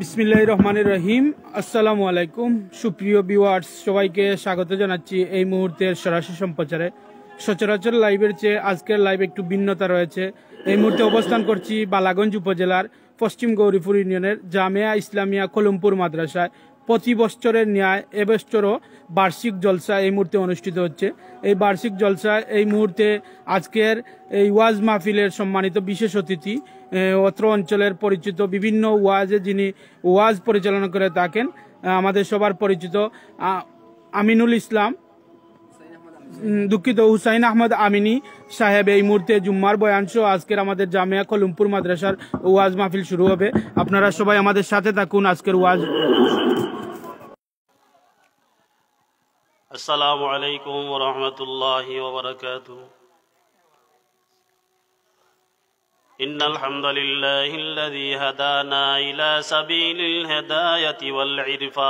বিসমিল্লাহির রহমানির রহিম। আসসালামু আলাইকুম সুপ্রিয় ভিউয়ার্স, সবাইকে স্বাগত জানাচ্ছি এই মুহূর্তের সরাসরি সম্প্রচারে। সচরাচর লাইভের চেয়ে আজকের লাইভ একটু ভিন্নতা রয়েছে। এই মুহূর্তে অবস্থান করছি বালাগঞ্জ উপজেলার পশ্চিম গৌরীপুর ইউনিয়নের জামিয়া ইসলামিয়া কলমপুর মাদ্রাসায়। প্রতি বছরের ন্যায় এবছরও বার্ষিক জলসা এই মুহূর্তে অনুষ্ঠিত হচ্ছে। এই বার্ষিক জলসায় এই মুহূর্তে আজকের এই ওয়াজ মাহফিলের সম্মানিত বিশেষ অতিথি অত্র অঞ্চলের পরিচিত বিভিন্ন ওয়াজে যিনি ওয়াজ পরিচালনা করে থাকেন, আমাদের সবার পরিচিত আমিনুল ইসলাম, দুঃখিত হুসাইন আহমদ আমিনী সাহেব এই মুহূর্তে জুম্মার বয়ানসহ আজকের আমাদের জামিয়া কলমপুর মাদ্রাসার ওয়াজ মাহফিল শুরু হবে। আপনারা সবাই আমাদের সাথে থাকুন। আজকের ওয়াজ। আসসালামু আলাইকুম ওয়া রাহমাতুল্লাহি ওয়া বারাকাতুহু। ইন্নাল হামদুলিল্লাহিল্লাযী হাদানা ইলা সাবিলিল হিদায়াতি ওয়াল ইরফান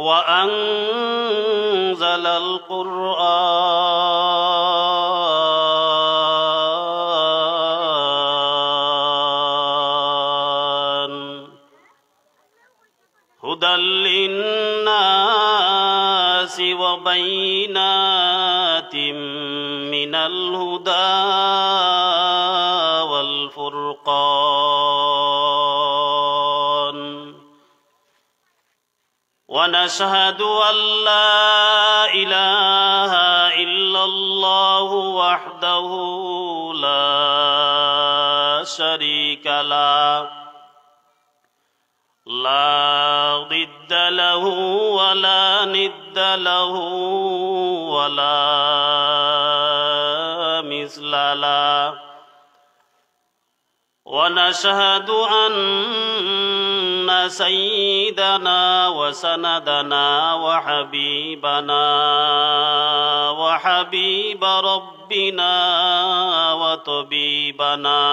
ওয়া আনজালাল কুরআন হুদাল লিন্নাসি ওয়া বাইনাতিম মিনাল হুদা ওয়াল ফুরকান ওয়া নাশহাদু আল্লা ইলাহা ইল্লাল্লাহু ওয়াহদাহু লা শারীকা লাহু لا ضد له ولا ند له ولا مثل له ونشهد أن سيدنا وسندنا وحبيبنا وحبيب ربنا وطبيبنا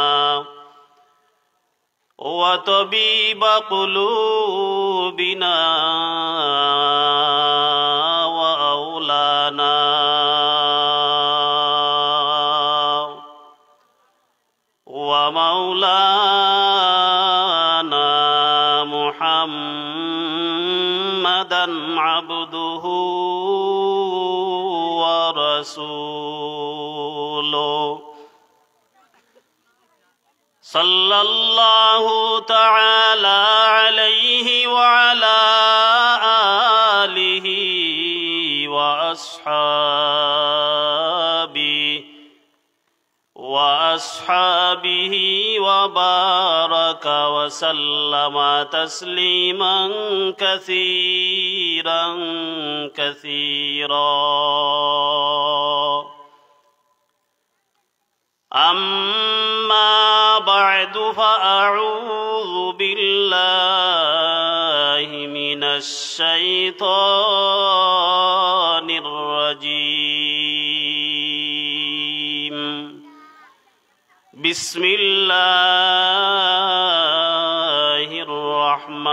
وطبيب قلوبنا وأولانا ومولانا محمدا عبده ورسوله صلى الله تعالى عليه وعلى آله وأصحابه وبارك وسلم تسليما كثيرا كثيرا. أما بعد فأعوذ بالله من الشيطان الرجيم. بسم الله الرحمن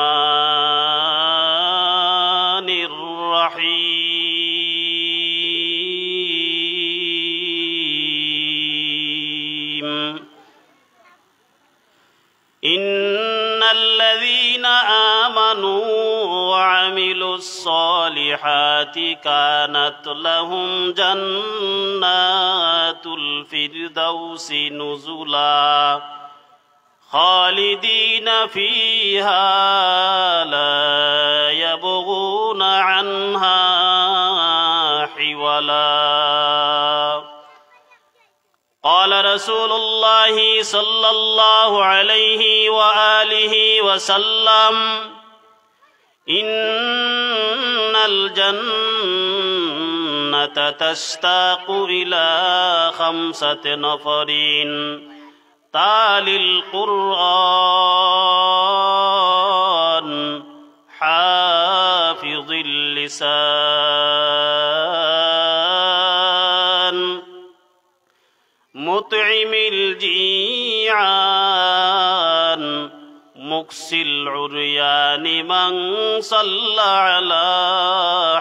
الرحيم. إن الذين آمنوا وعملوا الصالحات كانت لهم جنات الفردوس نزلا خالدين فيها لا يبغون عنها حولا. قال رسول الله صلى الله عليه وآله وسلم: إن الجنة تشتاق إلى 5 نفر: تالي القرآن، حافظ اللسان، مطعم الجيعان، مكسي العريان، من صلى على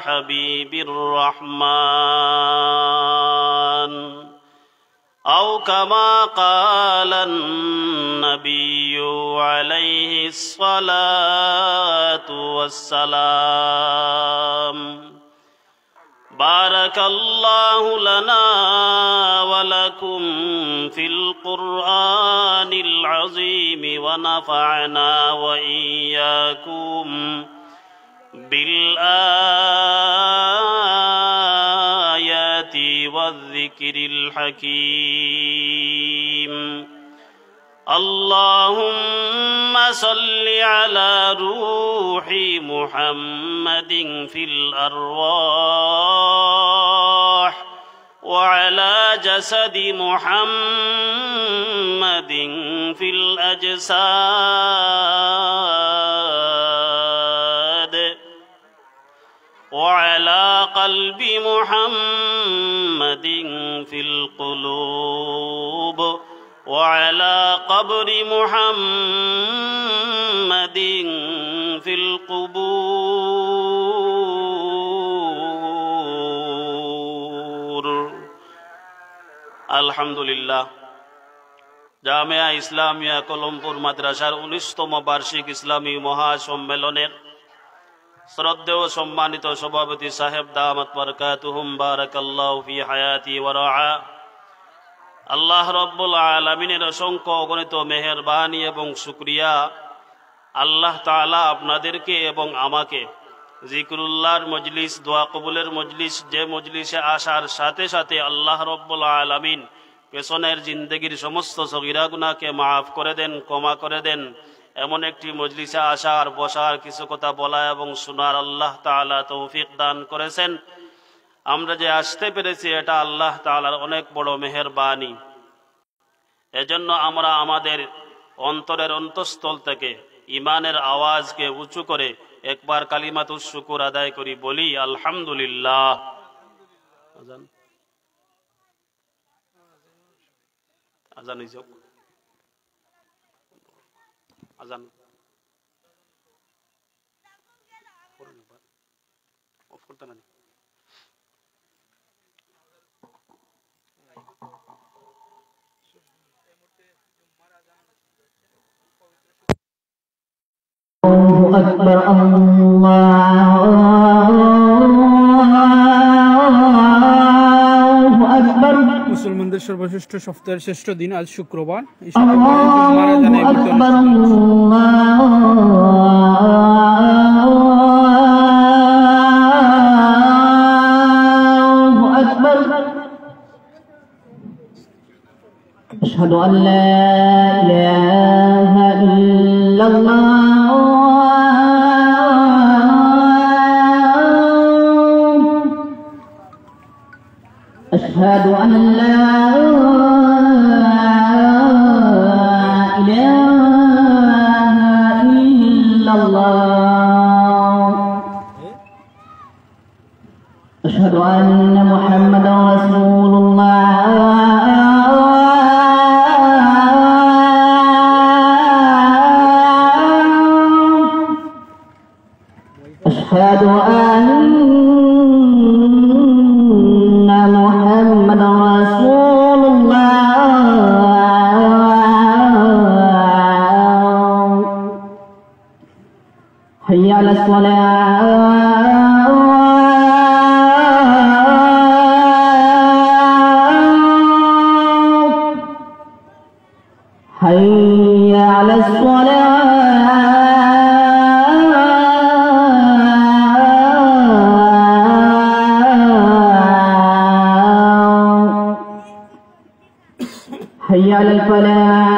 حبيب الرحمن أو كما قال النبي عليه الصلاة والسلام. بارك الله لنا ولكم في القرآن العظيم ونفعنا وإياكم بالآيات والذكر الحكيم. اللهم صل على روح محمد في الأرواح وعلى جسد محمد في الأجساد وعلى قلب محمد في القلوب وعلى قبر محمد في القبور. আলহামদুলিল্লাহ, জামিয়া ইসলামিয়া কলমপুর মাদ্রাসার 19তম বার্ষিক ইসলামী মহাসম্মেলনের শ্রদ্ধেয় সম্মানিত সভাপতি সাহেব দামাত বারাকাতুহুম বারাকাল্লাহু ফি হায়াতি ওয়া রাআ। আল্লাহ রব্বুল আলামিনের অসংখ্য অগণিত মেহেরবানি এবং শুকরিয়া, আল্লাহ তাআলা আপনাদেরকে এবং আমাকে জিকরুল্লাহর মজলিস, দোয়া কবুলের মজলিস, যে মজলিসে আসার সাথে সাথে আল্লাহ রব্বুল আলামিন পেছনের জিন্দগির সমস্ত সগীরা গুনাহকে মাফ করে দেন, ক্ষমা করে দেন, এমন একটি মজলিসে আসার, বসার, কিছু কথা বলা এবং শোনার আল্লাহ তাআলা তৌফিক দান করেছেন। আমরা যে আসতে পেরেছি এটা আল্লাহ তাআলার অনেক বড় মেহেরবানি। এজন্য আমরা আমাদের অন্তরের অন্তঃস্থল থেকে ইমানের আওয়াজকে উঁচু করে একবার কালিমাতুশ শুকুর আদায় করি, বলি আলহামদুলিল্লাহ। আজান আজান আজান অফ করতে না। الله أكبر الله أكبر। মুসলমানদের সর্বশ্রেষ্ঠ সপ্তাহের শ্রেষ্ঠ দিন আজ শুক্রবার। এই শুক্রবারে জুম্মার আযানে أكبر الله أكبر। أشهد أن لا إله إلا الله أشهد أن لا إله إلا الله أشهد أن محمدا رسول الله أشهد أن محمدا رسول الله حي على الصلاة حي على حي على الفلاح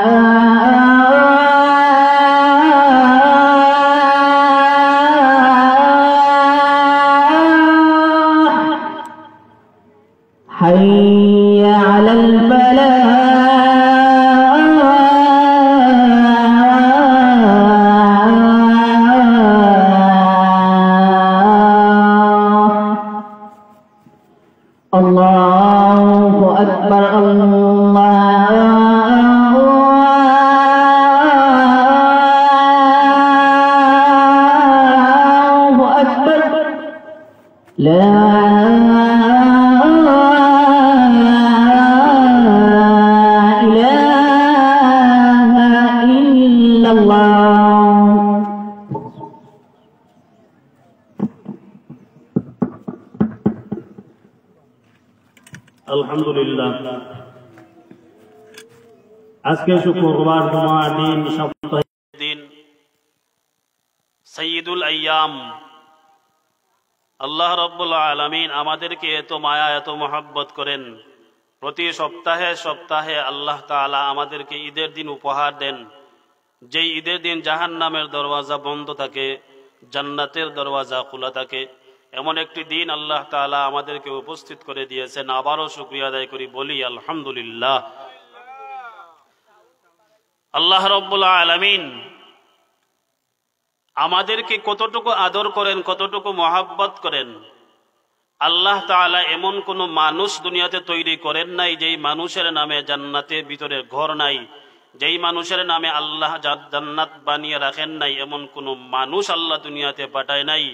حي على الفلاح الله أكبر الله আলহামদুলিল্লাহ। আজকে শুক্রবার জুমার দিন, সপ্তাহের দিন, সাইয়্যিদুল আইয়াম। আল্লাহ রাব্বুল আলামিন আমাদেরকে এত মায়া, এত মহব্বত করেন। প্রতি সপ্তাহে সপ্তাহে আল্লাহ তাআলা আমাদেরকে ঈদের দিন উপহার দেন। যেই ঈদের দিন জাহান্নামের দরওয়াজা বন্ধ থাকে, জান্নাতের দরওয়াজা খোলা থাকে। এমন একটি দিন আল্লাহ তাআলা আমাদেরকে উপস্থিত করে দিয়েছেন। আবারও শুকরিয়া আদায় করি, বলি আলহামদুলিল্লাহ। আল্লাহ রাব্বুল আলামিন আমাদেরকে কতটুকু আদর করেন, কতটুকু মহাব্বত করেন। আল্লাহ তাআলা এমন কোন মানুষ দুনিয়াতে তৈরি করেন নাই যেই মানুষের নামে জান্নাতের ভিতরে ঘর নাই, যেই মানুষের নামে আল্লাহ জান্নাত বানিয়ে রাখেন নাই, এমন কোন মানুষ আল্লাহ দুনিয়াতে পাঠায় নাই।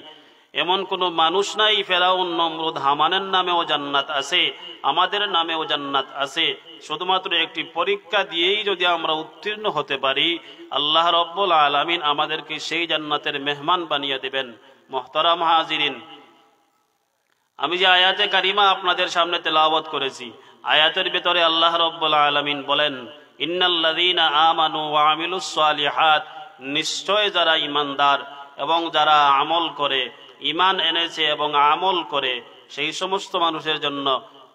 এমন কোন মানুষ নাই। ফেরাউন, নমরুদ, হামানের নামেও জান্নাত আছে, আমাদের নামেও জান্নাত আছে। শুধুমাত্র একটি পরীক্ষা দিয়েই যদি আমরা উত্তীর্ণ হতে পারি, আল্লাহ রাব্বুল আলামিন আমাদেরকে সেই জান্নাতের মেহমান বানিয়ে দেবেন। মুহতারাম হাজিরিন, আমি যে আয়াতে কারিমা আপনাদের সামনে তেলাওয়াত করেছি, আয়াতের ভিতরে আল্লাহ রাব্বুল আলামিন বলেন, ইন্নাল্লাযীনা আমানু ওয়া আমিলুস সালিহাত, নিশ্চয় যারা ঈমানদার এবং যারা আমল করে, ঈমান এনেছে এবং আমল করে, সেই সমস্ত মানুষের জন্য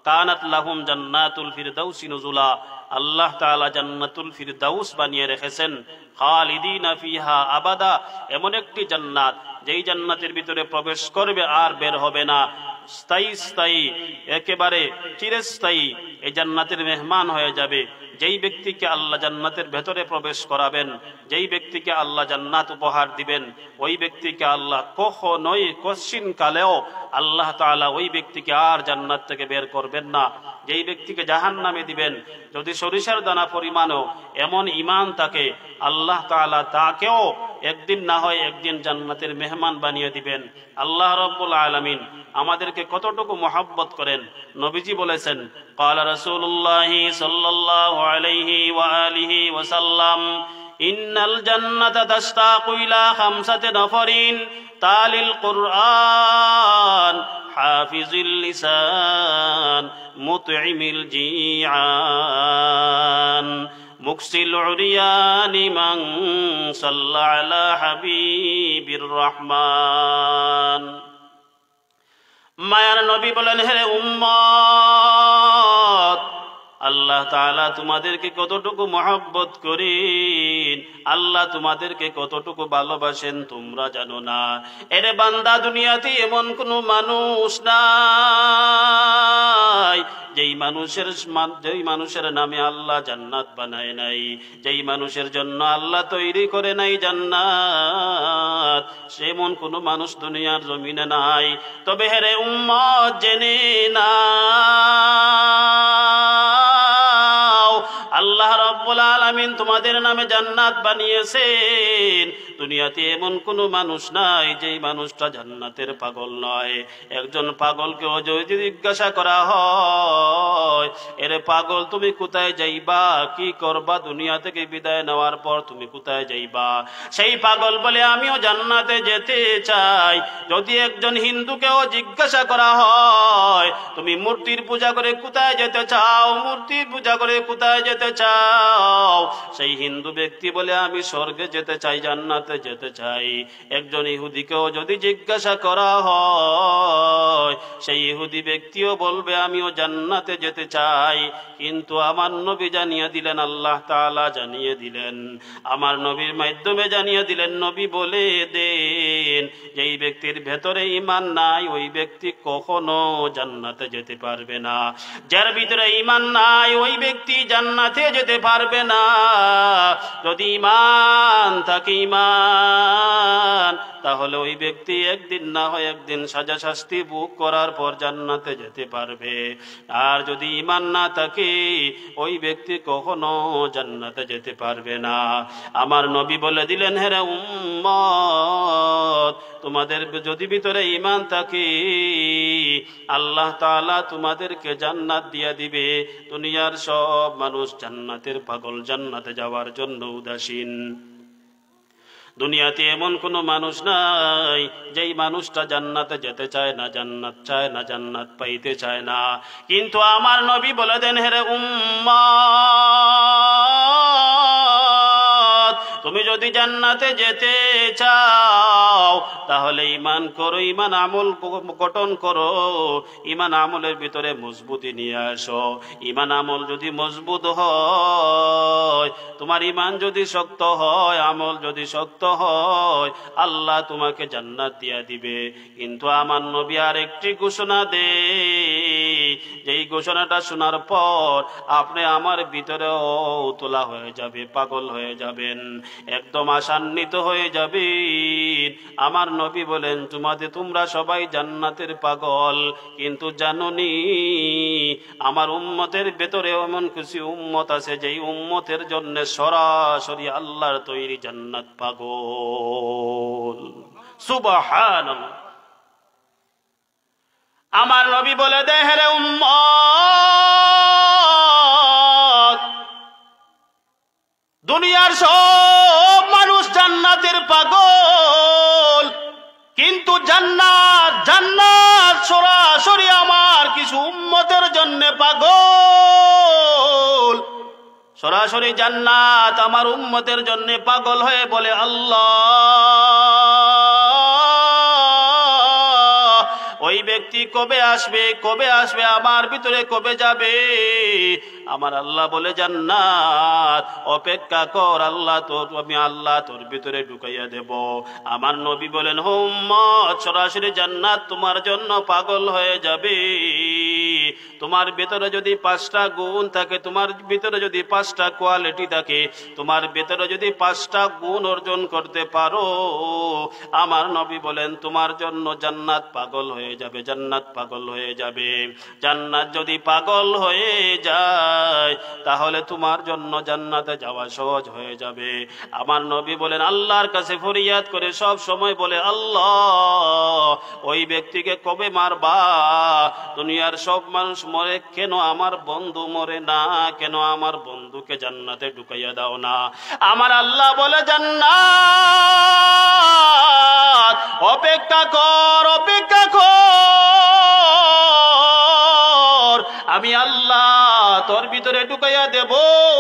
কানাত লাহুম জান্নাতুল ফিরদাউসি নুজুলা, আল্লাহ তাআলা জান্নাতুল ফিরদাউস বানিয়ে রেখেছেন। খালিদিনা ফিহা আবাদা, এমন একটি জান্নাত যেই জান্নাতের ভিতরে প্রবেশ করবে আর বের হবে না। স্থায়ী স্থায়ী, একেবারে চিরস্থায়ী এই জান্নাতের মেহমান হয়ে যাবে। যেই ব্যক্তিকে আল্লাহ জান্নাতের ভেতরে প্রবেশ করাবেন, যেই ব্যক্তিকে আল্লাহ জান্নাত উপহার দিবেন, ওই ব্যক্তিকে আল্লাহ কখনোই কশিন কালেও আল্লাহ তাআলা ওই ব্যক্তিকে আর জান্নাত থেকে বের করবেন না। যেই ব্যক্তিকে জাহান্নামে দিবেন, যদি সরিষার দানা পরিমাণও এমন ঈমান থাকে, আল্লাহ তাআলা তাকেও একদিন না হয় একদিন জান্নাতের মেহমান বানিয়ে দিবেন। আল্লাহ রাব্বুল আলামিন আমাদেরকে কতটুকু মহব্বত করেন। নবীজি বলেছেন, ক্বালা রাসূলুল্লাহ সাল্লাল্লাহু আলাইহি ওয়া আলিহি ওয়া সাল্লাম, ইন্নাল জান্নাতা তাশতাকু ইলা খামসাতি নাফারিন তালিল কুরআন হাফিজিল লিসান মুতঈমিল জিআন মুকসিল উরিয়ানি মান সাল্লা আলা হাবিবির রহমান। মায়ার নবী বলেন, হে উম্মত, আল্লাহ তাআলা তোমাদেরকে কতটুকু মহব্বত করেন, আল্লাহ তোমাদেরকে কতটুকু ভালোবাসেন তোমরা জানো না। এরে বান্দা, দুনিয়াতে এমন কোন মানুষ নাই যেই মানুষের নামে আল্লাহ জান্নাত বানায় নাই, যেই মানুষের জন্য আল্লাহ তৈরি করে নাই জান্নাত, সেমন কোন মানুষ দুনিয়ার জমিনে নাই। তবে হেরে উম্মত, জেনে না আল্লাহ রাব্বুল আলামিন তোমাদের নামে জান্নাত বানিয়েছেন। দুনিয়াতে এমন কোন মানুষ নাই যেই মানুষটা জান্নাতের পাগল নয়। একজন পাগলকেও যদি জিজ্ঞাসা করা হয়, এরে পাগল তুমি কোথায় যাইবা, কি করবা, দুনিয়া থেকে বিদায় নেওয়ার পর তুমি কোথায় যাইবা, সেই পাগল বলে আমিও জান্নাতে যেতে চাই। যদি একজন হিন্দুকেও জিজ্ঞাসা করা হয়, তুমি মূর্তির পূজা করে কোথায় যেতে চাও, মূর্তির পূজা করে কোথায় যেতে চাও, সেই হিন্দু ব্যক্তি বলে আমি স্বর্গে যেতে চাই, জান্নাতে যেতে চাই। একজন ইহুদিকেও যদি জিজ্ঞাসা করা হয়, সেই ইহুদি ব্যক্তিও বলবে আমিও জান্নাতে যেতে চাই। কিন্তু আমার নবী জানিয়ে দিলেন, আল্লাহ তাআলা জানিয়ে দিলেন, আমার নবীর মাধ্যমে জানিয়ে দিলেন, নবী বলে দেন, যেই ব্যক্তির ভেতরে ঈমান নাই ওই ব্যক্তি কখনো জান্নাতে যেতে পারবে না। যার ভিতরে ঈমান নাই ওই ব্যক্তি জান্নাতে যেতে পারবে না। যদি ঈমান থাকে, ঈমান, তাহলে ওই ব্যক্তি একদিন না হয় একদিন সাজা শাস্তি ভোগ করার পর জান্নাতে যেতে পারবে। আর যদি ঈমান না থাকে ওই ব্যক্তি কখনো জান্নাতে যেতে পারবে না। আমার নবী বলে দিলেন, হে উম্মত, তোমাদের যদি ভিতরে ঈমান থাকে, আল্লাহ তাআলা তোমাদেরকে জান্নাত দিয়ে দিবে। দুনিয়ার সব মানুষ জান্নাতের পাগল, জান্নাতে যাওয়ার জন্য উদাসীন। দুনিয়াতে এমন কোনো মানুষ নাই যেই মানুষটা জান্নাতে যেতে চায় না, জান্নাত চায় না, জান্নাত পাইতে চায় না। কিন্তু আমার নবী বলে দেন, হেরে উম্মত, তুমি যদি জান্নাতে যেতে চাও তাহলে ঈমান করো, ঈমান আমল গঠন করো, ঈমান আমলের ভিতরে মজবুতি নিয়ে আসো। ঈমান আমল যদি মজবুত হয়, তোমার ঈমান যদি শক্ত হয়, আমল যদি শক্ত হয়, আল্লাহ তোমাকে জান্নাত দিয়া দিবে। কিন্তু আমার নবী আর একটি ঘোষণা দে, যেই ঘোষণাটা শোনার পর আপনি আমার ভিতরেও তোলা হয়ে যাবে, পাগল হয়ে যাবেন, একদম আশান্বিত হয়ে যাবেন। আমার নবী বলেন, তোমরা সবাই জান্নাতের পাগল, কিন্তু জানোনি আমার উম্মতের ভেতরে এমন কিছু উম্মত আছে যেই উম্মতের জন্য সরাসরি আল্লাহর তৈরি জান্নাত পাগল। সুবহানাল্লাহ। আমার নবী বলে দেয়, হে উম্মত, দুনিয়ার সব মানুষ জান্নাতের পাগল, কিন্তু জান্নাত সরাসরি আমার কিছু উম্মতের জন্য পাগল। সরাসরি জান্নাত আমার উম্মতের জন্য পাগল হয়ে বলে, আল্লাহ, ওই ব্যক্তি কবে আসবে, কবে আসবে, আমার ভিতরে কবে যাবে? আমার আল্লাহ বলে, জান্নাত অপেক্ষা কর, আমি আল্লাহ তোর ভিতরে ঢুকাইয়া দেব। আমার নবী বলেন, উম্মত, সরাসরি জান্নাত তোমার জন্য পাগল হয়ে যাবে। তোমার ভিতরে যদি 5টা গুণ থাকে, তোমার ভিতরে যদি 5টা কোয়ালিটি থাকে, তোমার ভিতরে যদি 5টা গুণ অর্জন করতে পারো, আমার নবী বলেন তোমার জন্য জান্নাত পাগল হয়ে যাবে, জান্নাত পাগল হয়ে যাবে। জান্নাত যদি পাগল হয়ে যায় তাহলে তোমার জন্য জান্নাতে যাওয়া সহজ হয়ে যাবে। আমার নবী বলেন, আল্লাহর কাছে ফরিয়াদ করে সব সময় বলে, আল্লাহ, ওই ব্যক্তিকে কবে মারবা? দুনিয়ার সব মানুষ মরে, কেন আমার বন্ধু মরে না? কেন আমার বন্ধুকে জান্নাতে ঢুকাইয়া দাও না? আমার আল্লাহ বলে, জান্নাত অপেক্ষা কর, অপেক্ষা কর, আমি আল্লাহ তোর ভিতরে ঢুকাইয়া দেব,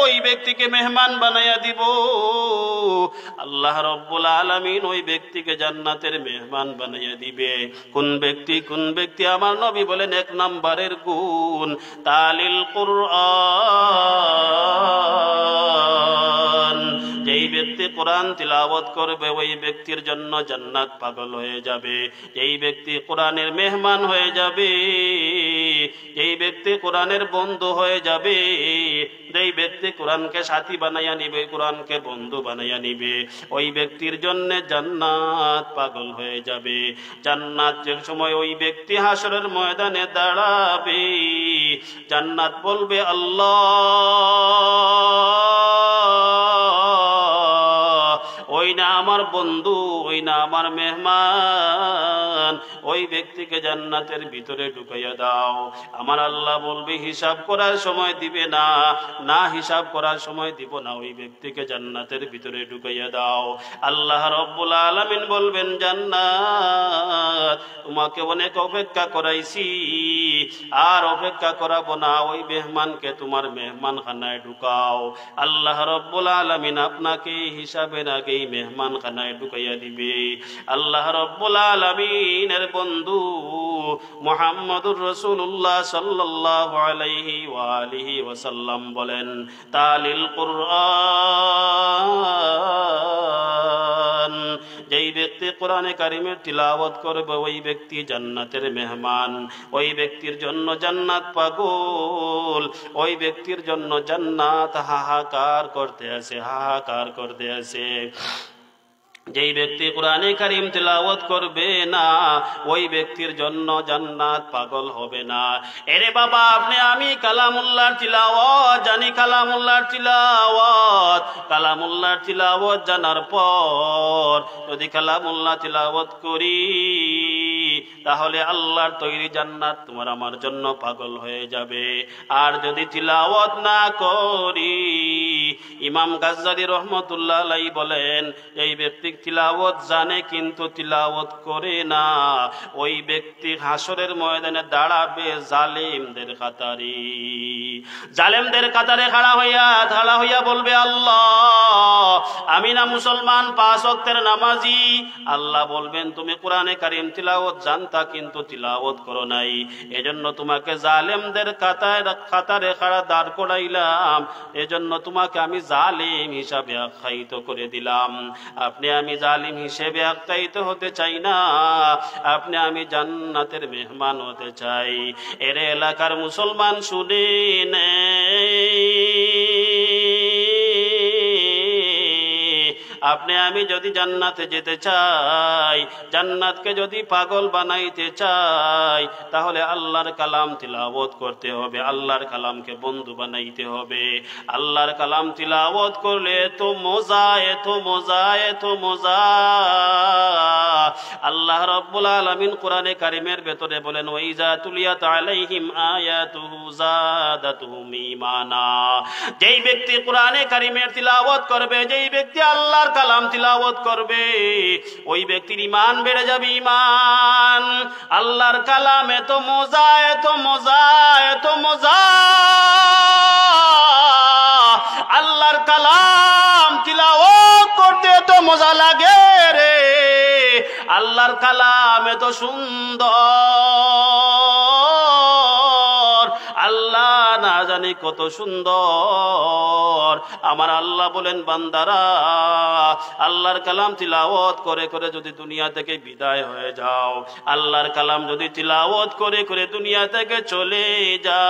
ওই ব্যক্তিকে মেহমান বানাইয়া দিব। আল্লাহ রব্বুল আলামিন ওই ব্যক্তিকে জান্নাতের মেহমান বানাইয়া দিবে। কোন ব্যক্তি? কোন ব্যক্তি? আমার নবী বলেন, 1 নম্বরের গুণ তালিল কুরআন। যেই ব্যক্তি কোরআন তিলাওয়াত করবে ওই ব্যক্তির জন্য জান্নাত পাগল হয়ে যাবে। যেই ব্যক্তি কোরআনের মেহমান হয়ে যাবে, যেই ব্যক্তি কোরআনের বন্ধু হয়ে যাবে, যেই ব্যক্তি কোরআনকে সাথী বানাইয়া নিবে, কোরআনকে বন্ধু বানাইয়া নিবে, ওই ব্যক্তির জন্য জান্নাত পাগল হয়ে যাবে। জান্নাত যে সময় ওই ব্যক্তি হাসরের ময়দানে দাঁড়াবে, জান্নাত বলবে, আল্লাহ, ওই না আমার বন্ধু, ওই না আমার মেহমান, ওই ব্যক্তিকে জান্নাতের ভিতরে ঢুকাইয়া দাও। আমার আল্লাহ বলবে, হিসাব করার সময় দিবে না, না হিসাব করার সময় দিব না, ওই ব্যক্তিকে জান্নাতের ভিতরে ঢুকাইয়া দাও। আল্লাহ রব্বুল আলামিন বলবেন, জান্নাত তোমাকে অনেক অপেক্ষা করাইছি, আর অপেক্ষা করাবো না, ওই মেহমানকে তোমার মেহমানখানায় ঢুকাও। আল্লাহ রব্বুল আলামিন আপনাকে হিসাবের আগেই মেহমানখানায় ঢুকাইয়া দিবে। আল্লাহ রব্বুল আলামিনের বন্ধু মুহাম্মদুর রাসূলুল্লাহ সাল্লাল্লাহু আলাইহি ওয়া আলিহি ওয়াসাল্লাম বলেন, তালিল কুরআন। যেই ব্যক্তি কোরআনে কারিমের তিলাওয়াত করবে ওই ব্যক্তি জান্নাতের মেহমান, ওই ব্যক্তির জন্য জান্নাত পাগল, ওই ব্যক্তির জন্য জান্নাত হাহাকার করতে আছে, হাহাকার করতে আছে। যেই ব্যক্তি কোরআনে কারীম তিলাওয়াত করবে না ওই ব্যক্তির জন্য জান্নাত পাগল হবে না। এরে বাবা, আপনি আমি কালামুল্লাহর তিলাওয়াত জানি, কালামুল্লাহর তিলাওয়াত জানার পর যদি কালামুল্লাহ তিলাওয়াত করি তাহলে আল্লাহর তৈরি জান্নাত তোমার আমার জন্য পাগল হয়ে যাবে। আর যদি তিলাওয়াত না করি, ইমাম গাজ্জালী রহমতুল্লাহ আলাইহি বলেন, এই ব্যক্তি তিলাওয়াত জানে কিন্তু তিলাওয়াত করে না, ওই ব্যক্তি হাসরের ময়দানে দাঁড়াবে জালিমদের কাতারে। জালেমদের কাতারে খাড়া হইয়া বলবে, আল্লাহ আমি না মুসলমান, 5 ওয়াক্তের নামাজি। আল্লাহ বলবেন, তুমি কোরআনে কারীম তিলাওয়াত জানতা কিন্তু তিলাওয়াত করো নাই, এজন্য তোমাকে জালেমদের কাতারে খাড়া দাঁড় করাইলাম, এজন্য তোমাকে আমি জালিম হিসাবে আখ্যায়িত করে দিলাম। আপনি আমি জালিম হিসেবে আখ্যায়িত হতে চাই না, আপনি আমি জান্নাতের মেহমান হতে চাই। এর এলাকার মুসলমান শুনেন, আপনি আমি যদি জান্নাতে যেতে চাই, জান্নাতকে যদি পাগল বানাইতে চাই, তাহলে আল্লাহর কালাম তিলাওয়াত করতে হবে, আল্লাহর কালামকে বন্ধু বানাইতে হবে। আল্লাহর কালাম তিলাওয়াত করলে এত মজা, এত মজা, এত মজা। আল্লাহ রাব্বুল আলামিন কোরআনে কারীমের ভেতরে বলেন, ওয়াইজা তুলিয়াত আলাইহিম আয়াতুহু যাদাতুহুম ঈমানা। যেই ব্যক্তি কোরআনে কারীমের তিলাওয়াত করবে, যেই ব্যক্তি আল্লাহর কালাম তিলাওয়াত করবে, ওই ব্যক্তির ঈমান বেড়ে যাবে, ঈমান। আল্লাহর কালাম এত মজা, এত মজা, এত মজা। আল্লাহর কালাম তিলাওয়াত করতে এত মজা লাগে রে, আল্লাহর কালাম এত সুন্দর, আল্লাহ না জানি কত সুন্দর। আমার আল্লাহ বলেন, বান্দারা আল্লাহর কালাম তিলাওয়াত করে করে যদি দুনিয়া থেকে বিদায় হয়ে যাও, আল্লাহর কালাম যদি তিলাওয়াত করে করে দুনিয়া থেকে চলে যাও,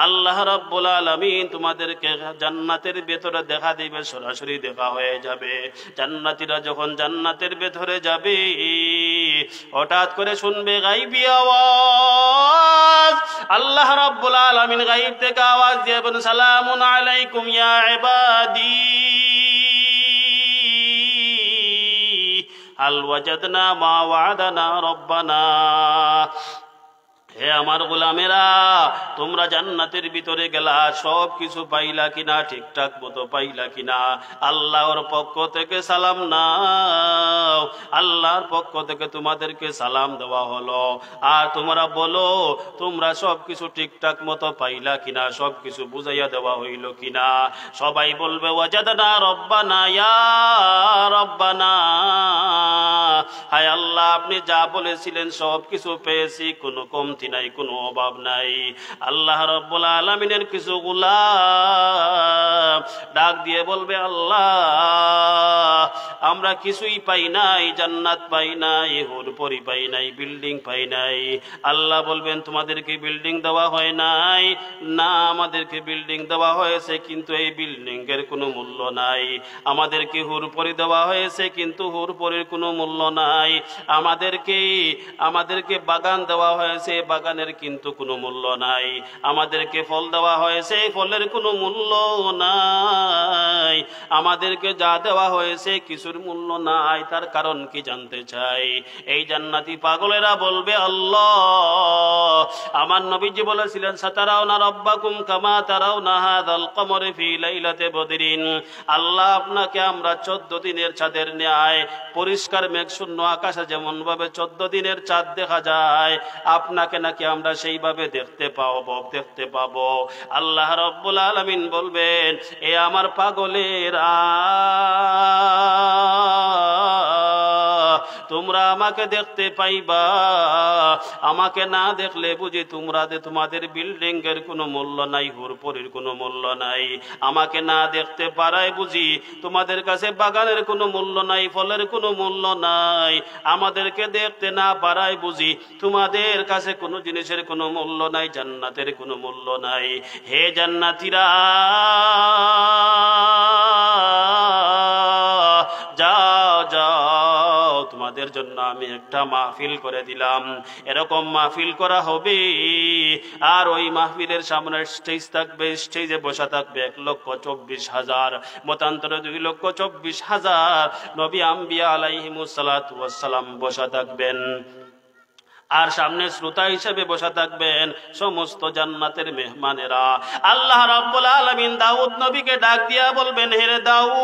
আল্লাহ রাব্বুল আলামিন তোমাদেরকে জান্নাতের ভেতরে দেখা দিবে, সরাসরি দেখা হয়ে যাবে। জান্নাতীরা যখন জান্নাতের ভেতরে যাবে, হঠাৎ করে শুনবে গায়বী আওয়াজ। আল্লাহ রাব্বুল আলামিন গায়ব থেকে আওয়াজ দিয়ে বলেন, সালামুন আলাইকুম ইয়া ইবাদি হাল ওয়াজাদনা মা ওয়া'দানা রাব্বানা। হে আমার গোলামেরা, তোমরা জান্নাতের ভিতরে গেলা, সব কিছু পাইলা কিনা, ঠিকঠাক মতো পাইলা কিনা? আল্লাহর পক্ষ থেকে সালাম নাও, আল্লাহর পক্ষ থেকে তোমাদেরকে সালাম দেওয়া হলো। আর তোমরা বলো, তোমরা সব কিছু ঠিকঠাক মতো পাইলা কিনা, সব কিছু বুঝাইয়া দেওয়া হইল কিনা? সবাই বলবে, ওয়াজাদনা রব্বানা ইয়া রব্বানা। হায় আল্লাহ, আপনি যা বলেছিলেন সব কিছু পেয়েছি, কোনো কমতি নাই, কোনো অভাব নাই। আল্লাহ রাব্বুল আলামিনের কিছু গোলাম ডাক দিয়ে বলবে, আল্লাহ আমরা কিছুই পাই নাই, জান্নাত পাই নাই, হুরপরি পাই নাই, বিল্ডিং পাই নাই। আল্লাহ বলবেন, তোমাদেরকে বিল্ডিং দেওয়া হয় নাই? না, আমাদেরকে বিল্ডিং দেওয়া হয়েছে, কিন্তু এই বিল্ডিং এর কোনো মূল্য নাই। আমাদেরকে হুরপরি দেওয়া হয়েছে, কিন্তু হুরপরির কোনো মূল্য নাই। আমাদেরকে বাগান দেওয়া হয়েছে, বাগানের কিন্তু কোনো মূল্য নাই। আমাদেরকে ফল দেওয়া হয়েছে, ফলের কোনো মূল্য নাই। আমাদেরকে যা দেওয়া হয়েছে কিছুর মূল্য নাই। তার কারণ কি জানতে চাই? এই জান্নাতি পাগলেরা বলবে, আল্লাহ আমার নবীজি বলেছিলেন, সাতারাউনা রাব্বাকুম কামা তারাউনা হাযাল কমর ফি লাইলাতি বদরিন। আল্লাহ আপনাকে আমরা 14 দিনের চাঁদের ন্যায় পরিষ্কার মেঘশূন্য আকাশে যেমন ভাবে 14 দিনের চাঁদ দেখা যায়, আপনাকে নাকি আমরা সেইভাবে দেখতে পাবো। আল্লাহ রাব্বুল আলামিন বলবেন, এ আমার পাগলেরা, তোমরা আমাকে দেখতে পাইবা, আমাকে না দেখলে বুঝি তোমাদের বিল্ডিং এর কোনো মূল্য নাই, হুরপরির কোনো মূল্য নাই। আমাকে না দেখতে পারায় বুঝি তোমাদের কাছে বাগানের কোনো মূল্য নাই, ফলের কোনো মূল্য নাই। আমাদেরকে দেখতে না পারায় বুঝি তোমাদের কাছে কোনো জিনিসের কোনো মূল্য নাই, জান্নাতের কোনো মূল্য নাই। হে জান্নাতীরা, যাও যাও, তোমাদের জন্য আমি একটা মাহফিল করে দিলাম। এরকম মাহফিল করা হবে, আর ওই মাহফিলের সামনে স্টেজ থাকবে, স্টেজে বসা থাকবে 1,24,000, মতান্তরে 2,24,000 নবী আম্বিয়া আলাইহিমুস সালাতু ওয়াস সালাম বসা থাকবেন। আর সামনে শ্রোতা হিসেবে বসে থাকবেন সমস্ত জান্নাতের মেহমানেরা। আল্লাহ রাব্বুল আলামিন দাউদ নবীকে ডাক দিয়া বলবেন, হে দাউদ,